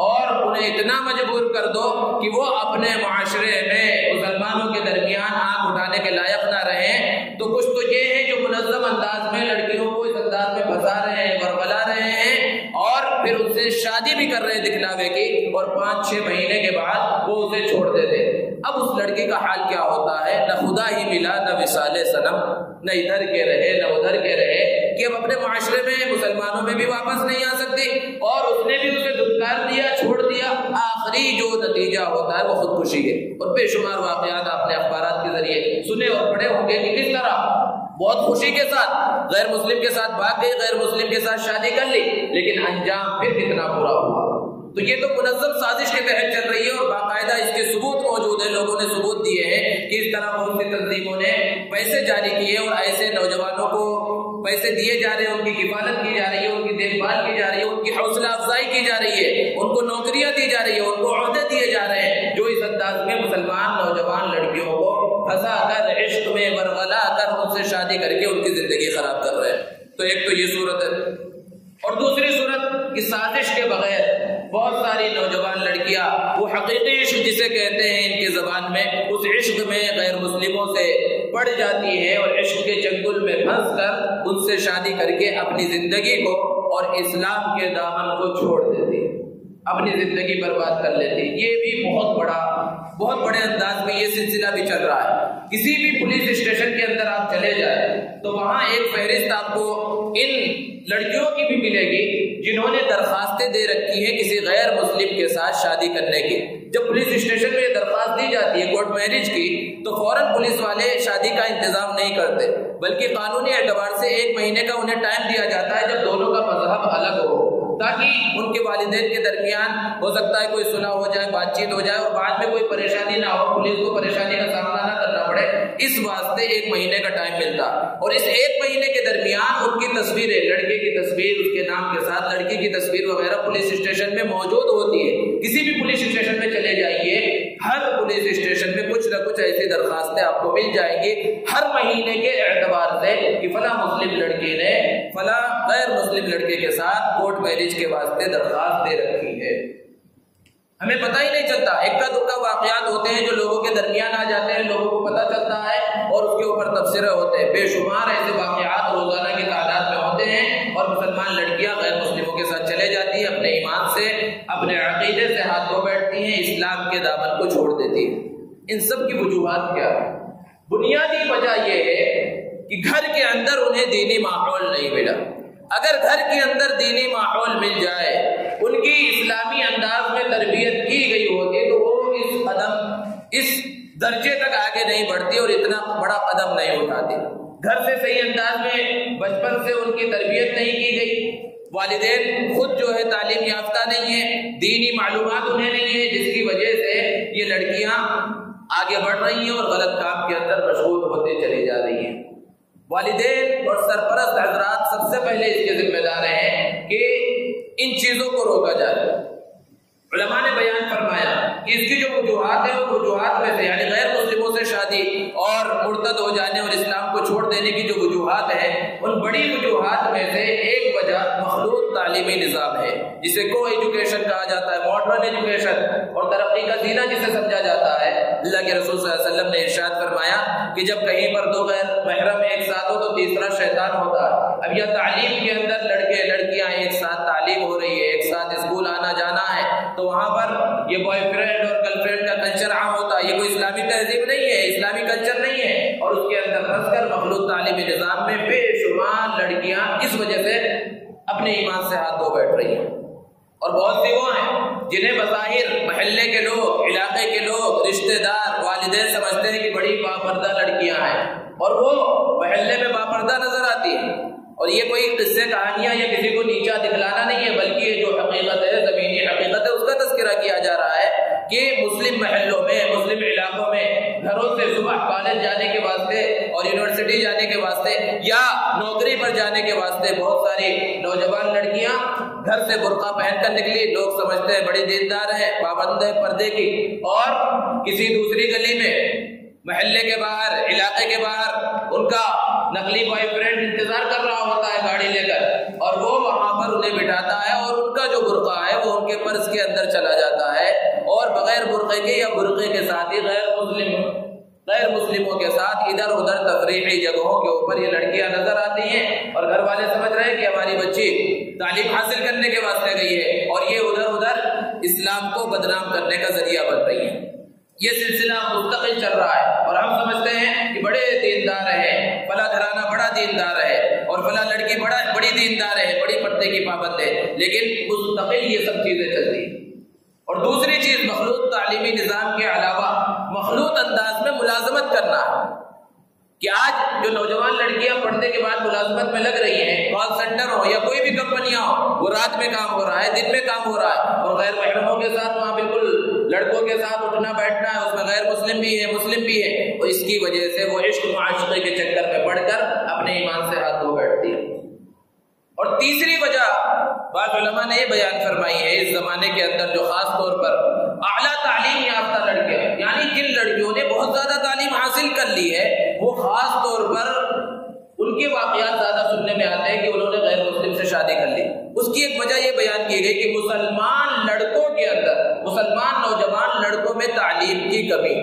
اور انہیں اتنا مجبور کر دو کہ وہ اپنے معاشرے میں مسلمانوں کے درمیان آنکھ اٹھانے کے لائق نہ رہیں۔ تو کچھ تو یہ ہے جو منظم انداز میں لڑکیوں کو اس انداز میں پھنسا رہے ہیں، بربلا رہے ہیں، اور پھر ان سے شادی بھی کر رہے ہیں دکھلاوے کی، اور 5-6 مہینے کے بعد وہ اسے چھوڑ دیتے۔ اب اس لڑکی کا حال کیا ہوتا ہے، نہ خدا ہی ملا نہ وصال صنم، نہ ادھر کے رہے نہ ادھر کے رہے، کہ اب اپنے معاشرے میں مسلمانوں میں بھی واپس نہیں آ سکتی، اور اس نے بھی اسے دھتکار دیا، چھوڑ دیا، آخری جو نتیجہ ہوتا ہے وہ خودکشی ہے۔ اور بے شمار واقعات آپ نے اخبارات کے ذریعے سنے اور پڑھے ہوں گے کہ کس طرح بہت خوشی کے ساتھ غیر مسلم کے ساتھ بھاگ گئی، غیر مسلم کے ساتھ شادی کر لی، لیکن انجام پھر کتنا برا ہوا۔ تو یہ تو منظم سازش کے تحت چل رہی ہے اور باقاعدہ اس کے ثبوت موجود ہیں، لوگوں نے ثبوت دیے ہیں کہ اس طرح بہت سی تنظیموں نے پیسے جاری کیے اور ایسے نوجوانوں کو پیسے دیے جا رہے ہیں، ان کی کفالت کی جا رہی ہے، ان کی دیکھ بھال کی جا رہی ہے، ان کی حوصلہ افزائی کی جا رہی ہے، ان کو نوکریاں دی جا رہی ہے، ان کو عہدے دیے جا رہے ہیں، جو اس انداز میں مسلمان نوجوان لڑکیوں کو پھنسا کر عشق میں ورغلا کر ان سے شادی کر کے ان کی زندگی خراب کر رہے ہیں۔ تو ایک تو یہ صورت ہے، اور دوسری صورت کی سازش کے بغیر بہت ساری نوجوان لڑکیاں وہ حقیقی عشق جسے کہتے ہیں ان کی زبان میں، اس عشق میں غیر مسلموں سے پڑ جاتی ہے اور عشق کے چنگل میں پھنس کر ان سے شادی کر کے اپنی زندگی کو اور اسلام کے دامن کو چھوڑ دیتی ہے، اپنی زندگی برباد کر لیتی ہے۔ یہ بھی بہت بڑے انداز میں یہ سلسلہ بھی چل رہا ہے۔ کسی بھی پولیس اسٹیشن کے اندر آپ چلے جائیں تو وہاں ایک فہرست آپ کو ان لڑکیوں کی بھی ملے گی جنہوں نے درخواستیں دے رکھی ہیں کسی غیر مسلم کے ساتھ شادی کرنے کی۔ جب پولیس اسٹیشن میں یہ درخواست دی جاتی ہے کورٹ میرج کی، تو فوراً پولیس والے شادی کا انتظام نہیں کرتے، بلکہ قانونی اعتبار سے 1 مہینے کا انہیں ٹائم دیا جاتا ہے جب دونوں کا مذہب الگ ہو، تاکہ ان کے والدین کے درمیان ہو سکتا ہے کوئی صلح ہو جائے، بات چیت ہو جائے اور بعد میں کوئی پریشانی نہ ہو، پولیس کو پریشانی کا سامنا نہ کرنا پڑے۔ اس واسطے 1 مہینے کا ٹائم ملتا، اور اس 1 مہینے کے درمیان ان کی تصویریں، لڑکے کی تصویر اس کے نام کے ساتھ، لڑکی کی تصویر وغیرہ پولیس اسٹیشن میں موجود ہوتی ہے۔ کسی بھی پولیس اسٹیشن میں چلے جائیے، ہر پولیس اسٹیشن میں کچھ نہ کچھ ایسی درخواستیں آپ کو مل جائیں گی ہر مہینے کے اعتبار سے کہ فلاں مسلم لڑکی نے فلاں غیر مسلم لڑکے کے ساتھ کورٹ میرج کے واسطے درخواست دے رکھی ہے۔ ہمیں پتہ ہی نہیں چلتا، اکا دکا واقعات ہوتے ہیں جو لوگوں کے درمیان آ جاتے ہیں، لوگوں کو پتہ چلتا ہے اور اس کے اوپر تبصرے ہوتے ہیں۔ بے شمار ایسے واقعات روزانہ کی تعداد میں ہوتے ہیں اور مسلمان لڑکیاں غیر مسلموں کے ساتھ چلے جاتی ہیں، اپنے ایمان سے، اپنے عقیدے سے ہاتھ دھو بیٹھتی ہیں، اسلام کے دامن کو چھوڑ دیتی ہیں۔ ان سب کی وجوہات کیا ہے؟ بنیادی وجہ یہ ہے کہ گھر کے اندر انہیں دینی ماحول نہیں ملا۔ اگر گھر کے اندر دینی ماحول مل جائے، ان کی اسلامی انداز میں تربیت کی گئی ہوتی تو وہ اس درجے تک آگے نہیں بڑھتی اور اتنا بڑا قدم نہیں اٹھاتی۔ گھر سے صحیح انداز میں بچپن سے ان کی تربیت نہیں کی گئی، والدین خود جو ہے تعلیم یافتہ نہیں ہے، دینی معلومات انہیں نہیں ہے، جس کی وجہ سے یہ لڑکیاں آگے بڑھ رہی ہیں اور غلط کام کے اندر مشغول ہوتے چلی جا رہی ہیں۔ والدین اور سرپرست حضرات سب سے پہلے اس کے ذمہ دار ہیں کہ ان چیزوں کو روکا جائے۔ علماء نے بیان فرمایا کہ اس کی جو وجوہات ہیں، ان وجوہات میں سے یعنی غیر مسلموں سے شادی اور مرتد ہو جانے اور اسلام کو چھوڑ دینے کی جو وجوہات ہیں، ان بڑی وجوہات میں سے ایک وجہ مخلوط تعلیمی نظام ہے، جسے کو ایجوکیشن کہا جاتا ہے، ماڈرن ایجوکیشن، اور ترقی کا زینہ جسے سمجھا جاتا ہے۔ اللہ کے رسول صلی اللہ علیہ وسلم نے ارشاد فرمایا کہ جب کہیں پر 2 غیر محرم ایک ساتھ ہو تو تیسرا شیطان ہوتا ہے۔ اب یہ تعلیم کے اندر لڑکے لڑکیاں ایک ساتھ تعلیم ہو رہی ہے، ایک ساتھ اسکول آنا جانا ہے، تو وہاں پر یہ بوائے فرینڈ اور گرل فرینڈ کا کلچر عام ہوتا ہے۔ یہ کوئی اسلامی تہذیب نہیں ہے، اسلامی کلچر نہیں ہے، اور اس کے اندر پھنس کر مخلوط تعلیمی نظام میں بے شمار لڑکیاں اس وجہ سے اپنے ایمان سے ہاتھ دھو بیٹھ رہی ہیں۔ اور بہت سی وہ ہیں جنہیں بظاہر محلے کے لوگ، علاقے کے لوگ، رشتہ دار، والدین سمجھتے ہیں کہ بڑی باپردہ لڑکیاں ہیں، اور وہ محلے میں باپردہ نظر آتی ہیں۔ اور یہ کوئی قصے کہانیاں یا کسی کو نیچا دکھلانا نہیں ہے، بلکہ یہ جو حقیقت ہے، زمینی حقیقت ہے، اس کا تذکرہ کیا جا رہا ہے کہ مسلم محلوں میں، مسلم علاقوں میں گھروں سے صبح کالج جانے کے واسطے اور یونیورسٹی جانے کے واسطے یا نوکری پر جانے کے واسطے بہت ساری نوجوان لڑکیاں گھر سے برقع پہن کر نکلی۔ لوگ سمجھتے ہیں بڑی دیندار ہے، پابند ہے پردے کی، اور کسی دوسری گلی میں، محلے کے باہر، علاقے کے باہر ان کا نقلی بوائے فرینڈ انتظار کر رہا ہوتا ہے گاڑی لے کر، اور وہ وہاں پر انہیں بٹھاتا ہے اور ان کا جو برقع ہے وہ ان کے پرس کے اندر چلا جاتا ہے، اور بغیر برقعے کے یا برقعے کے ساتھ ہی غیر مسلموں کے ساتھ ادھر ادھر تفریحی جگہوں کے اوپر یہ لڑکیاں نظر آتی ہیں، اور گھر والے سمجھ رہے ہیں کہ ہماری بچی تعلیم حاصل کرنے کے واسطے گئی ہے، اور یہ ادھر ادھر اسلام کو بدنام کرنے کا ذریعہ بن رہی ہے۔ یہ سلسلہ مستقل چل رہا ہے، اور ہم سمجھتے ہیں کہ بڑے دیندار ہیں، فلاں گھرانہ بڑا دیندار ہے، اور فلاں لڑکی بڑی دیندار ہے، بڑی پردے کی پابند ہے، لیکن مستقل یہ سب چیزیں چلتی ہیں۔ اور دوسری چیز مخلوط تعلیمی نظام کے علاوہ مخلوط انداز میں ملازمت کرنا ہے۔ کہ آج جو نوجوان لڑکیاں پڑھنے کے بعد ملازمت میں لگ رہی ہیں، کال سینٹر ہو یا کوئی بھی کمپنیاں ہو، وہ رات میں کام ہو رہا ہے، دن میں کام ہو رہا ہے، اور غیر محرموں کے ساتھ وہاں بالکل لڑکوں کے ساتھ اٹھنا بیٹھنا ہے، اس میں غیر مسلم بھی ہے مسلم بھی ہے، اور اس کی وجہ سے وہ عشق معاشقے کے چکر میں پڑھ کر اپنے ایمان سے ہاتھ دھو بیٹھتی ہے۔ اور تیسری وجہ بعض علماء نے یہ بیان فرمائی ہے، اس زمانے کے اندر جو خاص طور پر اعلیٰ تعلیم یافتہ لڑکیاں، یعنی جن لڑکیوں نے بہت زیادہ تعلیم حاصل کر لی ہے، وہ خاص طور پر ان کے واقعات زیادہ سننے میں آتے ہیں کہ انہوں نے غیر مسلم سے شادی کر لی۔ اس کی ایک وجہ یہ بیان کی گئی کہ مسلمان لڑکوں کے اندر، مسلمان نوجوان لڑکوں میں تعلیم کی کمی،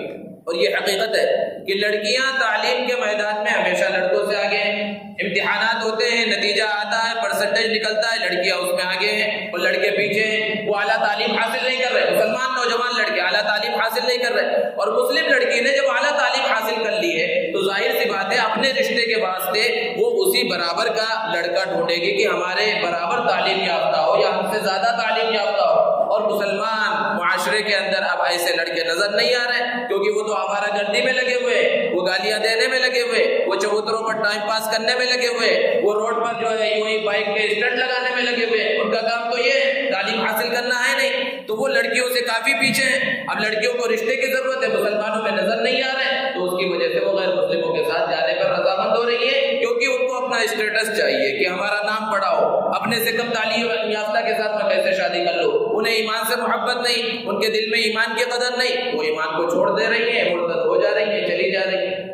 اور یہ حقیقت ہے کہ لڑکیاں تعلیم کے میدان میں ہمیشہ لڑکوں سے آگے ہیں۔ امتحانات ہوتے ہیں، نتیجہ آتا ہے، پرسنٹیج نکلتا ہے، لڑکیاں اس میں آگے ہیں اور لڑکے پیچھے ہیں، وہ اعلیٰ تعلیم حاصل نہیں کر رہے۔ مسلمان نوجوان لڑکے اعلیٰ تعلیم حاصل نہیں کر رہے، اور مسلم لڑکی نے جب اعلیٰ تعلیم حاصل کر لی ہے تو ظاہر سی بات ہے اپنے رشتے کے واسطے وہ اسی برابر کا لڑکا ڈھونڈے گی کہ ہمارے برابر تعلیم یافتہ ہو یا ہم سے زیادہ تعلیم یافتہ ہو۔ اور مسلمان معاشرے کے اندر اب ایسے لڑکے نظر نہیں آ رہے، کیونکہ وہ تو آوارہ گردی میں لگے ہوئے، وہ گالیاں دینے میں لگے ہوئے، وہ چبوتروں پر ٹائم پاس کرنے میں لگے ہوئے، وہ روڈ پر جو ہے یوں ہی بائک کے اسٹنٹ لگانے میں لگے ہوئے۔ ان کا کام تو یہ ہے، تعلیم حاصل کرنا ہے نہیں، تو وہ لڑکیوں سے کافی پیچھے ہیں۔ اب لڑکیوں کو رشتے کی ضرورت ہے، مسلمانوں میں نظر نہیں آ رہے، تو اس کی وجہ سے وہ غیر مسلموں کے ساتھ جانے پر رضامند ہو رہی ہے، کیونکہ ان کو اپنا اسٹیٹس چاہیے کہ ہمارا نام بڑا ہو، اپنے سے کم تعلیم یافتہ کے ساتھ میں کیسے شادی کر لوں۔ انہیں ایمان سے محبت نہیں، ان کے دل میں ایمان کی قدر نہیں، وہ ایمان کو چھوڑ دے رہی ہیں، مرتد ہو جا رہی ہیں، چلی جا رہی ہیں۔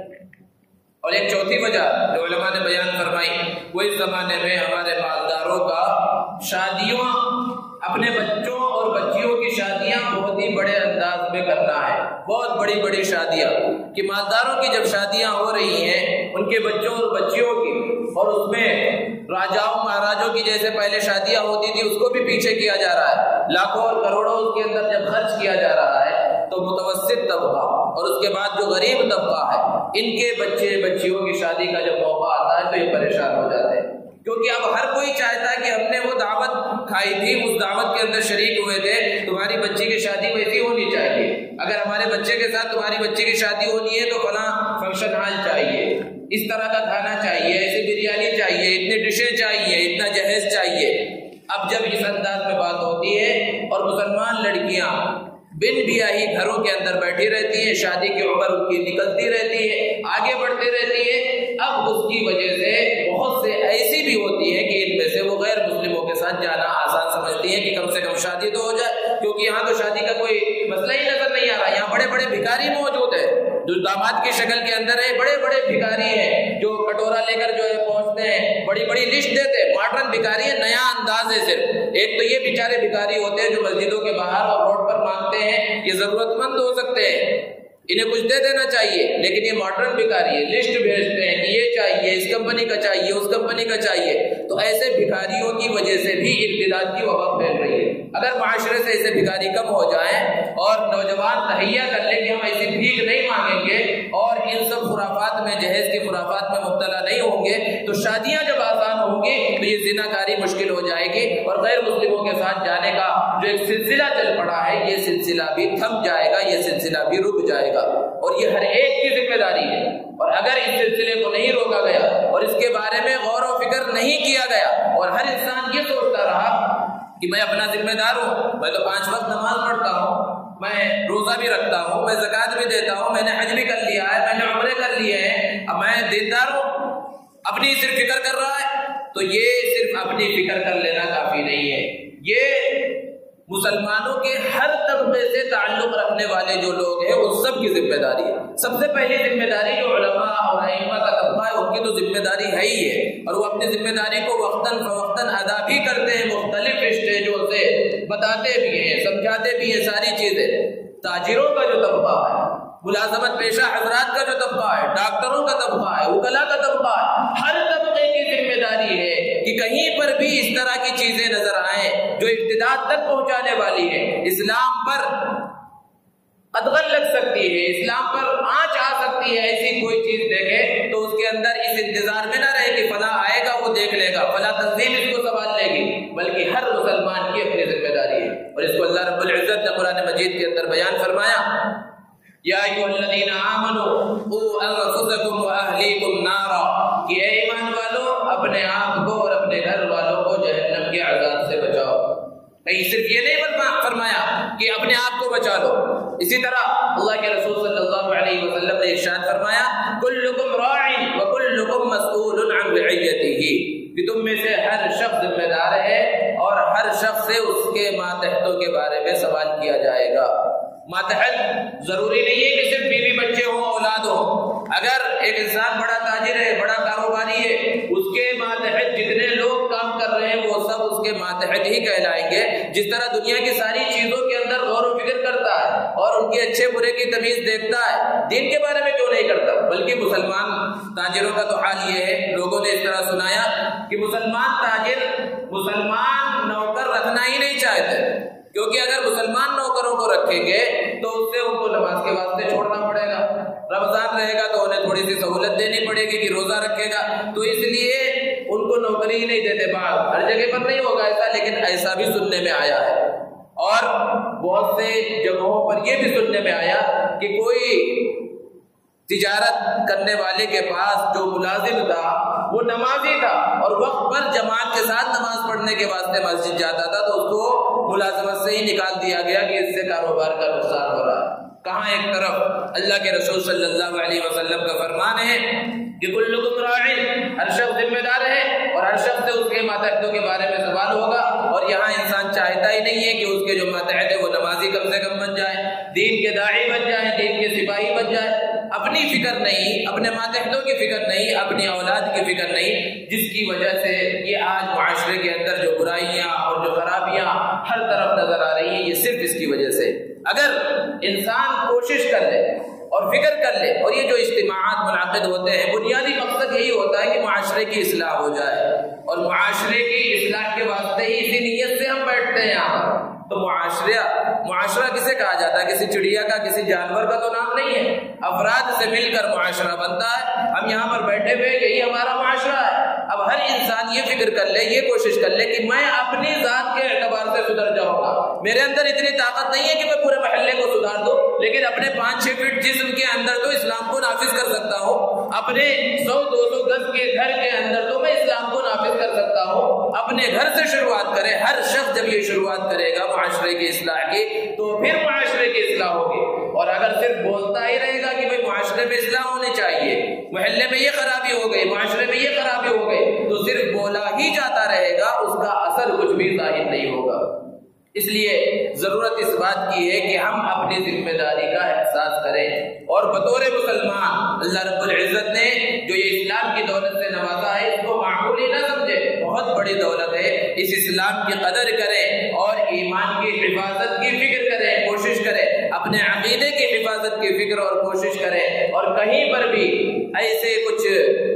اور ایک چوتھی وجہ جو علماء نے بیان فرمائی، وہ اس زمانے میں ہمارے مالداروں کا شادیوں، اپنے بچوں اور بچیوں کی شادیاں بہت ہی بڑے انداز میں کرنا ہے، بہت بڑی بڑی شادیاں، کہ مالداروں کی جب شادیاں ہو رہی ہیں ان کے بچوں اور بچیوں کی، اور اس میں راجاؤں مہاراجوں کی جیسے پہلے شادیاں ہوتی تھی اس کو بھی پیچھے کیا جا رہا ہے، لاکھوں اور کروڑوں اس کے اندر جب خرچ کیا جا رہا ہے، تو متوسط طبقہ اور اس کے بعد جو غریب طبقہ ہے، ان کے بچے بچیوں کی شادی کا جب موقع آتا ہے تو یہ پریشان ہو جاتے ہیں، کیونکہ اب ہر کوئی چاہتا ہے کہ ہم نے وہ دعوت کھائی تھی، اس دعوت کے اندر شریک ہوئے تھے، تمہاری بچی کی شادی ویسی ہونی چاہیے، اگر ہمارے بچے کے ساتھ تمہاری بچی کی شادی ہونی ہے تو فلاں فنکشن ہال چاہیے، اس طرح کا کھانا چاہیے، ایسی بریانی چاہیے، اتنی ڈشیں چاہیے، اتنا جہیز چاہیے۔ اب جب اس انداز میں بات ہوتی ہے اور مسلمان لڑکیاں بن بیاہی گھروں کے اندر بیٹھی رہتی ہیں، شادی کی عمر ان کی نکلتی رہتی ہے، آگے بڑھتی رہتی ہے، اب اس کی وجہ سے بہت سے ایسی بھی ہوتی ہے کہ ان میں سے وہ غیر مسلموں کے ساتھ جانا آسان سمجھتی ہیں کہ کم سے کم شادی تو ہو جائے، کیونکہ یہاں تو شادی کا کوئی مسئلہ ہی نظر نہیں آ رہا، یہاں بڑے بڑے بھکاری موجود ہیں جو داماد کی شکل کے اندر ہے، بڑے بڑے بھکاری ہیں جو کٹورا لے کر جو ہے پہنچتے ہیں، بڑی بڑی لسٹ دیتے ہیں، ماڈرن بھکاری ہے، نیا انداز ہے صرف۔ ایک تو یہ بیچارے بھکاری ہوتے ہیں جو مسجدوں کے باہر اور روڈ پر مانگتے ہیں، یہ ضرورت مند ہو سکتے ہیں، انہیں کچھ دے دینا چاہیے، لیکن یہ ماڈرن بھکاری ہے، لسٹ بھیجتے ہیں کہ یہ چاہیے، اس کمپنی کا چاہیے، اس کمپنی کا چاہیے، تو ایسے بھکاریوں کی وجہ سے بھی ارتداد کی وبا پھیل رہی ہے۔ اگر معاشرے سے ایسے بھکاری کم ہو جائیں اور نوجوان تہیہ کر لیں کہ ہم ایسی بھیک نہیں مانگیں گے اور ان سب خرافات میں، جہیز کی خرافات میں مبتلا نہیں ہوں گے، تو شادیاں جب آسان ہوں گی تو یہ زنا کاری مشکل ہو جائے گی، اور غیر مسلموں کے ساتھ جانے کا جو ایک سلسلہ چل پڑا ہے یہ سلسلہ بھی تھم جائے گا، یہ سلسلہ بھی رک جائے گا، اور یہ ہر ایک کی ذمہ داری ہے۔ اور اگر اس سلسلے کو نہیں روکا گیا اور اس کے بارے میں غور و فکر نہیں کیا گیا اور ہر انسان یہ سوچتا رہا کہ میں اپنا ذمہ دار ہوں، میں تو 5 وقت نماز پڑھتا ہوں، میں روزہ بھی رکھتا ہوں، میں زکوٰۃ بھی دیتا ہوں، میں نے حج بھی کر لیا ہے، میں نے عمرے کر لیے ہیں، اب میں دیندار ہوں، اپنی صرف فکر کر رہا ہے، تو یہ صرف اپنی فکر کر لینا کافی نہیں ہے، یہ مسلمانوں کے ہر طبقے سے تعلق رکھنے والے جو لوگ ہیں ان سب کی ذمہ داری ہے۔ سب سے پہلی ذمہ داری جو علماء اور ائمہ کا طبقہ ہے ان کی تو ذمہ داری ہے ہی ہے، اور وہ اپنی ذمہ داری کو وقتاً فوقتاً ادا بھی کرتے ہیں، مختلف اسٹیجوں سے بتاتے بھی ہیں، سمجھاتے بھی ہیں ساری چیزیں۔ تاجروں کا جو طبقہ ہے، ملازمت پیشہ حضرات کا جو طبقہ ہے، ڈاکٹروں کا طبقہ ہے، وکلاء کا طبقہ ہے، ہر طبقے کی ذمہ داری ہے کہ کہیں پر بھی اس طرح کی چیزیں نظر آئیں جو ارتداد تک پہنچانے والی ہے، اسلام پر ادغل لگ سکتی ہے، اسلام پر آنچ آ سکتی ہے، ایسی کوئی چیز دیکھے تو اس کے اندر اس انتظار میں نہ رہے کہ فلاں آئے گا وہ دیکھ لے گا، فلاں تنظیم اس کو سنبھال لے گی، بلکہ ہر مسلمان کی اپنی ذمہ داری ہے۔ اور اس کو اللہ رب العزت نے قرآن مجید کے اندر بیان فرمایا یا ایھا الذین آمنوا قوا انفسکم واہلیکم نارا، کہ اے ایمان والو اپنے آپ کو اور اپنے گھر والوں کو جہنم کے عذاب سے بچاؤ۔ کہیں صرف یہ نہیں فرمایا کہ اپنے آپ کو بچا لو، اسی طرح اللہ کے رسول صلی اللہ علیہ وسلم نے ارشاد فرمایا کلکم راع وکلکم مسئول عن رعیتہ، کہ تم میں سے ہر شخص ذمہ دار ہے اور ہر شخص سے اس کے ماتحتوں کے بارے میں سوال کیا جائے گا۔ ماتحت ضروری نہیں ہے کہ صرف بیوی بچے ہوں، اولاد ہوں۔ اگر ایک انسان بڑا تاجر ہے، بڑا کاروباری ہے، اس کے ماتحت جتنے لوگ کام کر رہے ہیں وہ سب اس کے ماتحت ہی کہلائیں گے۔ جس طرح دنیا کی ساری چیزوں کے اندر غور و فکر کرتا ہے اور ان کے اچھے برے کی تمیز دیکھتا ہے، دین کے بارے میں کیوں نہیں کرتا؟ بلکہ مسلمان تاجروں کا تو حال یہ ہے، لوگوں نے اس طرح سنایا کہ مسلمان تاجر مسلمان نوکر رکھنا ہی نہیں چاہتے، کیونکہ اگر مسلمان نوکروں کو رکھیں گے تو اس سے ان کو نماز کے واسطے چھوڑنا پڑے گا، رمضان رہے گا تو انہیں تھوڑی سی سہولت دینی پڑے گی کہ روزہ رکھے گا، تو اس لیے ان کو نوکری ہی نہیں دیتے۔ بعض ہر جگہ پر نہیں ہوگا ایسا، لیکن ایسا بھی سننے میں آیا ہے، اور بہت سے جگہوں پر یہ بھی سننے میں آیا کہ کوئی تجارت کرنے والے کے پاس جو ملازم تھا وہ نمازی تھا اور وقت پر جماعت کے ساتھ نماز پڑھنے کے واسطے مسجد جاتا تھا، تو اس کو ملازمت سے ہی نکال دیا گیا کہ اس سے کاروبار کا نقصان ہو رہا ہے۔ کہاں ایک طرف اللہ کے رسول صلی اللہ علیہ وسلم کا فرمان ہے کہ کلکم راع، ہر شخص ذمہ دار ہے اور ہر شخص سے اس کے ماتحتوں کے بارے میں سوال ہوگا، اور یہاں انسان چاہتا ہی نہیں ہے کہ اس کے جو ماتحت ہے وہ نمازی کم سے کم بن جائے، دین کے داعی بن جائے، دین کے سپاہی بن جائے۔ اپنی فکر نہیں، اپنے ماتحتوں کی فکر نہیں، اپنی اولاد کی فکر نہیں، جس کی وجہ سے یہ آج معاشرے کے اندر جو برائیاں اور جو خرابیاں ہر طرف نظر آ رہی ہیں، یہ صرف اس کی وجہ سے۔ اگر انسان کوشش کر لے اور فکر کر لے، اور یہ جو اجتماعات منعقد ہوتے ہیں بنیادی مقصد یہی ہوتا ہے کہ معاشرے کی اصلاح ہو جائے، اور معاشرے کی اصلاح کے واسطے ہی اسی نیت سے ہم بیٹھتے ہیں یہاں۔ تو معاشرہ کسے کہا جاتا ہے؟ کسی چڑیا کا، کسی جانور کا تو نام نہیں ہے، افراد سے مل کر معاشرہ بنتا ہے۔ ہم یہاں پر بیٹھے ہوئے یہی ہمارا معاشرہ ہے۔ اب ہر انسان یہ فکر کر لے، یہ کوشش کر لے کہ میں اپنی ذات کے اعتبار سے سدھر جاؤں گا، میرے اندر اتنی طاقت نہیں ہے کہ میں پورے محلے کو سدھار دوں، لیکن اپنے 5-6 فٹ جسم کے اندر تو اسلام کو نافذ کر سکتا ہوں، اپنے 100-200 گز کے گھر کے اندر تو میں اسلام کو نافذ کر سکتا ہوں۔ اپنے گھر سے شروعات کرے، ہر شخص جب یہ شروعات کرے گا معاشرے کی اصلاح کی، تو پھر معاشرے کی اصلاح ہوگی۔ اور اگر صرف بولتا ہی رہے گا کہ بھئی معاشرے میں اصلاح ہونی چاہیے، محلے میں یہ خرابی ہو گئی، معاشرے میں یہ خرابی ہو گئی، تو صرف بولا ہی جاتا رہے گا، اس کا اثر کچھ بھی ظاہر نہیں ہوگا۔ اس لیے ضرورت اس بات کی ہے کہ ہم اپنی ذمہ داری کا احساس کریں، اور بطور مسلمان اللہ رب العزت نے جو یہ اسلام کی دولت سے نوازا ہے، اس کو معمولی نہ سمجھے، بہت بڑی دولت ہے۔ اس اسلام کی قدر کریں اور ایمان کی حفاظت کی فکر کریں، کوشش کریں، اپنے عقیدے کی حفاظت کی فکر اور کوشش کریں، اور کہیں پر بھی ایسے کچھ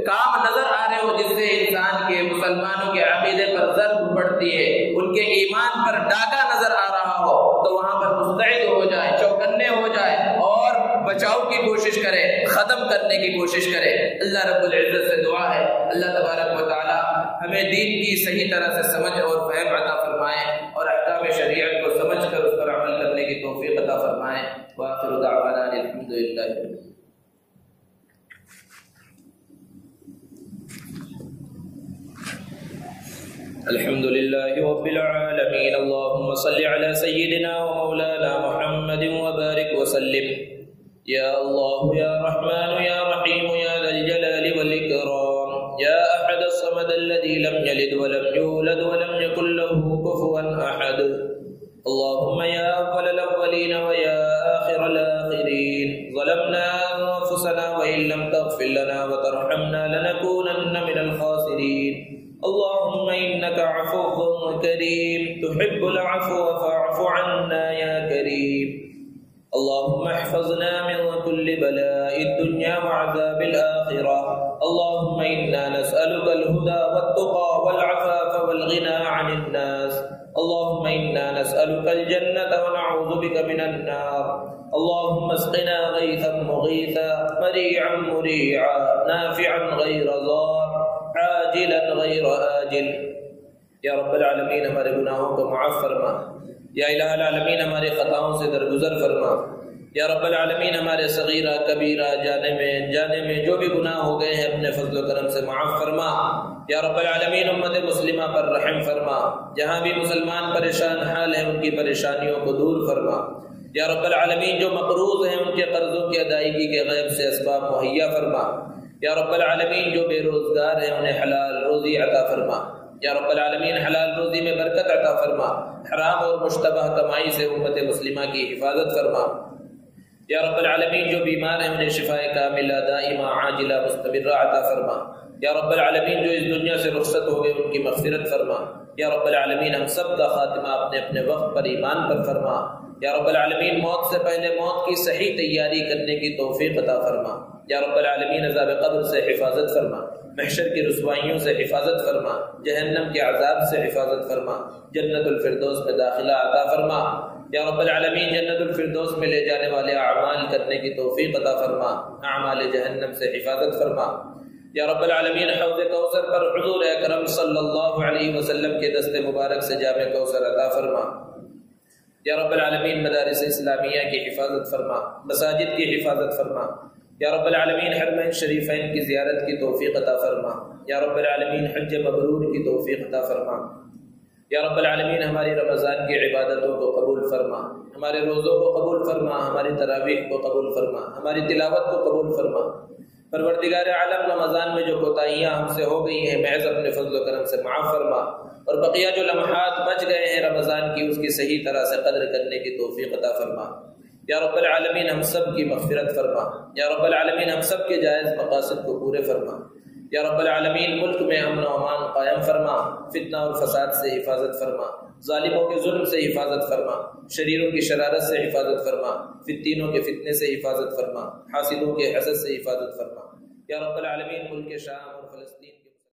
کام نظر آ رہے ہو جس سے انسان کے، مسلمانوں کے عقیدے پر ضرب پڑتی ہے، ان کے ایمان پر ڈاکہ نظر آ رہا ہو، تو وہاں پر مستعد ہو جائے، چوکنے ہو جائے اور بچاؤ کی کوشش کرے، ختم کرنے کی کوشش کرے۔ اللہ رب العزت سے دعا ہے اللہ تبارک و تعالی ہمیں دین کی صحیح طرح سے سمجھ اور فہم عطا فرمائے، اور احکام شریعت کو سمجھ کر اس پر عمل کرنے کی توفیق عطا فرمائے۔ وآخر دعوانا الحمدللہ۔ الحمد لله رب العالمين، اللهم صل على سيدنا ومولانا محمد وبارك وسلم۔ يا الله يا رحمن يا رحيم يا ذا الجلال والإكرام، يا أحد الصمد الذي لم يلد ولم يولد ولم يكن له كفوا أحد، اللهم يا أول الأولين ويا آخر الآخرين، ظلمنا أنفسنا وإن لم تغفر لنا وترحمنا لنكونن من الخاسرين، اللهم إنك عفو كريم تحب العفو فاعف عنا يا كريم، اللهم احفظنا من كل بلاء الدنيا وعذاب الآخرة، اللهم إنا نسألك الهدى والتقى والعفاف والغنى عن الناس، اللهم إنا نسألك الجنة ونعوذ بك من النار، اللهم اسقنا غيثا مغيثا مريعا مريعا نافعا غير ضار عاجلا غیر آجل۔ یا رب العالمین ہمارے گناہوں کو معاف فرما، یا الہ العالمین ہمارے خطاؤں سے درگزر فرما، یا رب العالمین ہمارے صغیرہ کبیرہ جانے میں انجانے میں جو بھی گناہ ہو گئے ہیں اپنے فضل و کرم سے معاف فرما۔ یا رب العالمین امت مسلمہ پر رحم فرما، جہاں بھی مسلمان پریشان حال ہیں ان کی پریشانیوں کو دور فرما۔ یا رب العالمین جو مقروض ہیں ان کے قرضوں کی ادائیگی کے غیب سے اسباب مہیا فرما۔ یا رب العالمین جو بے روزگار ہیں انہیں حلال روزی عطا فرما۔ یا رب العالمین حلال روزی میں برکت عطا فرما، حرام اور مشتبہ کمائی سے امت مسلمہ کی حفاظت فرما۔ یا رب العالمین جو بیمار ہیں انہیں شفاء کاملہ دائمہ عاجلہ مستمرہ عطا فرما۔ یا رب العالمین جو اس دنیا سے رخصت ہو گئے ان کی مغفرت فرما۔ یا رب العالمین ہم سب کا خاتمہ اپنے اپنے وقت پر ایمان پر فرما۔ یا رب العالمین موت سے پہلے موت کی صحیح تیاری کرنے کی توفیق عطا فرما۔ یا رب العالمین عذاب قبر سے حفاظت فرما، محشر کی رسوائیوں سے حفاظت فرما، جہنم کے عذاب سے حفاظت فرما، جنت الفردوس میں داخلہ عطا فرما۔ یا رب العالمین جنت الفردوس میں لے جانے والے اعمال کرنے کی توفیق عطا فرما، اعمال جہنم سے حفاظت فرما۔ یا رب العالمین حوض کوثر پر حضور اکرم صلی اللہ علیہ وسلم کے دست مبارک سے جام کوثر عطا فرما۔ یا رب العالمین مدارس اسلامیہ کی حفاظت فرما، مساجد کی حفاظت فرما۔ یا رب العالمین حرمین شریفین کی زیارت کی توفیق عطا فرما۔ یا رب العالمین حج مبرور کی توفیق عطا فرما۔ یا رب العالمین ہماری رمضان کی عبادتوں کو قبول فرما، ہمارے روزوں کو قبول فرما، ہماری تراویح کو قبول فرما، ہماری تلاوت کو قبول فرما۔ پروردگار عالم رمضان میں جو کوتاہیاں ہم سے ہو گئی ہیں محض اپنے فضل و کرم سے معاف فرما، اور بقیہ جو لمحات بچ گئے ہیں رمضان کی اس کی صحیح طرح سے قدر کرنے کی توفیق عطا فرما۔ یا رب العالمین ہم سب کی مغفرت فرما۔ یا رب العالمین ہم سب کے جائز مقاصد کو پورے فرما۔ یا رب العالمین ملک میں امن و امان قائم فرما، فتنہ اور فساد سے حفاظت فرما، ظالموں کے ظلم سے حفاظت فرما، شریروں کی شرارت سے حفاظت فرما، فتنوں کے فتنے سے حفاظت فرما، حاسدوں کے حسد سے حفاظت فرما۔ یا رب العالمین ملک شام اور فلسطین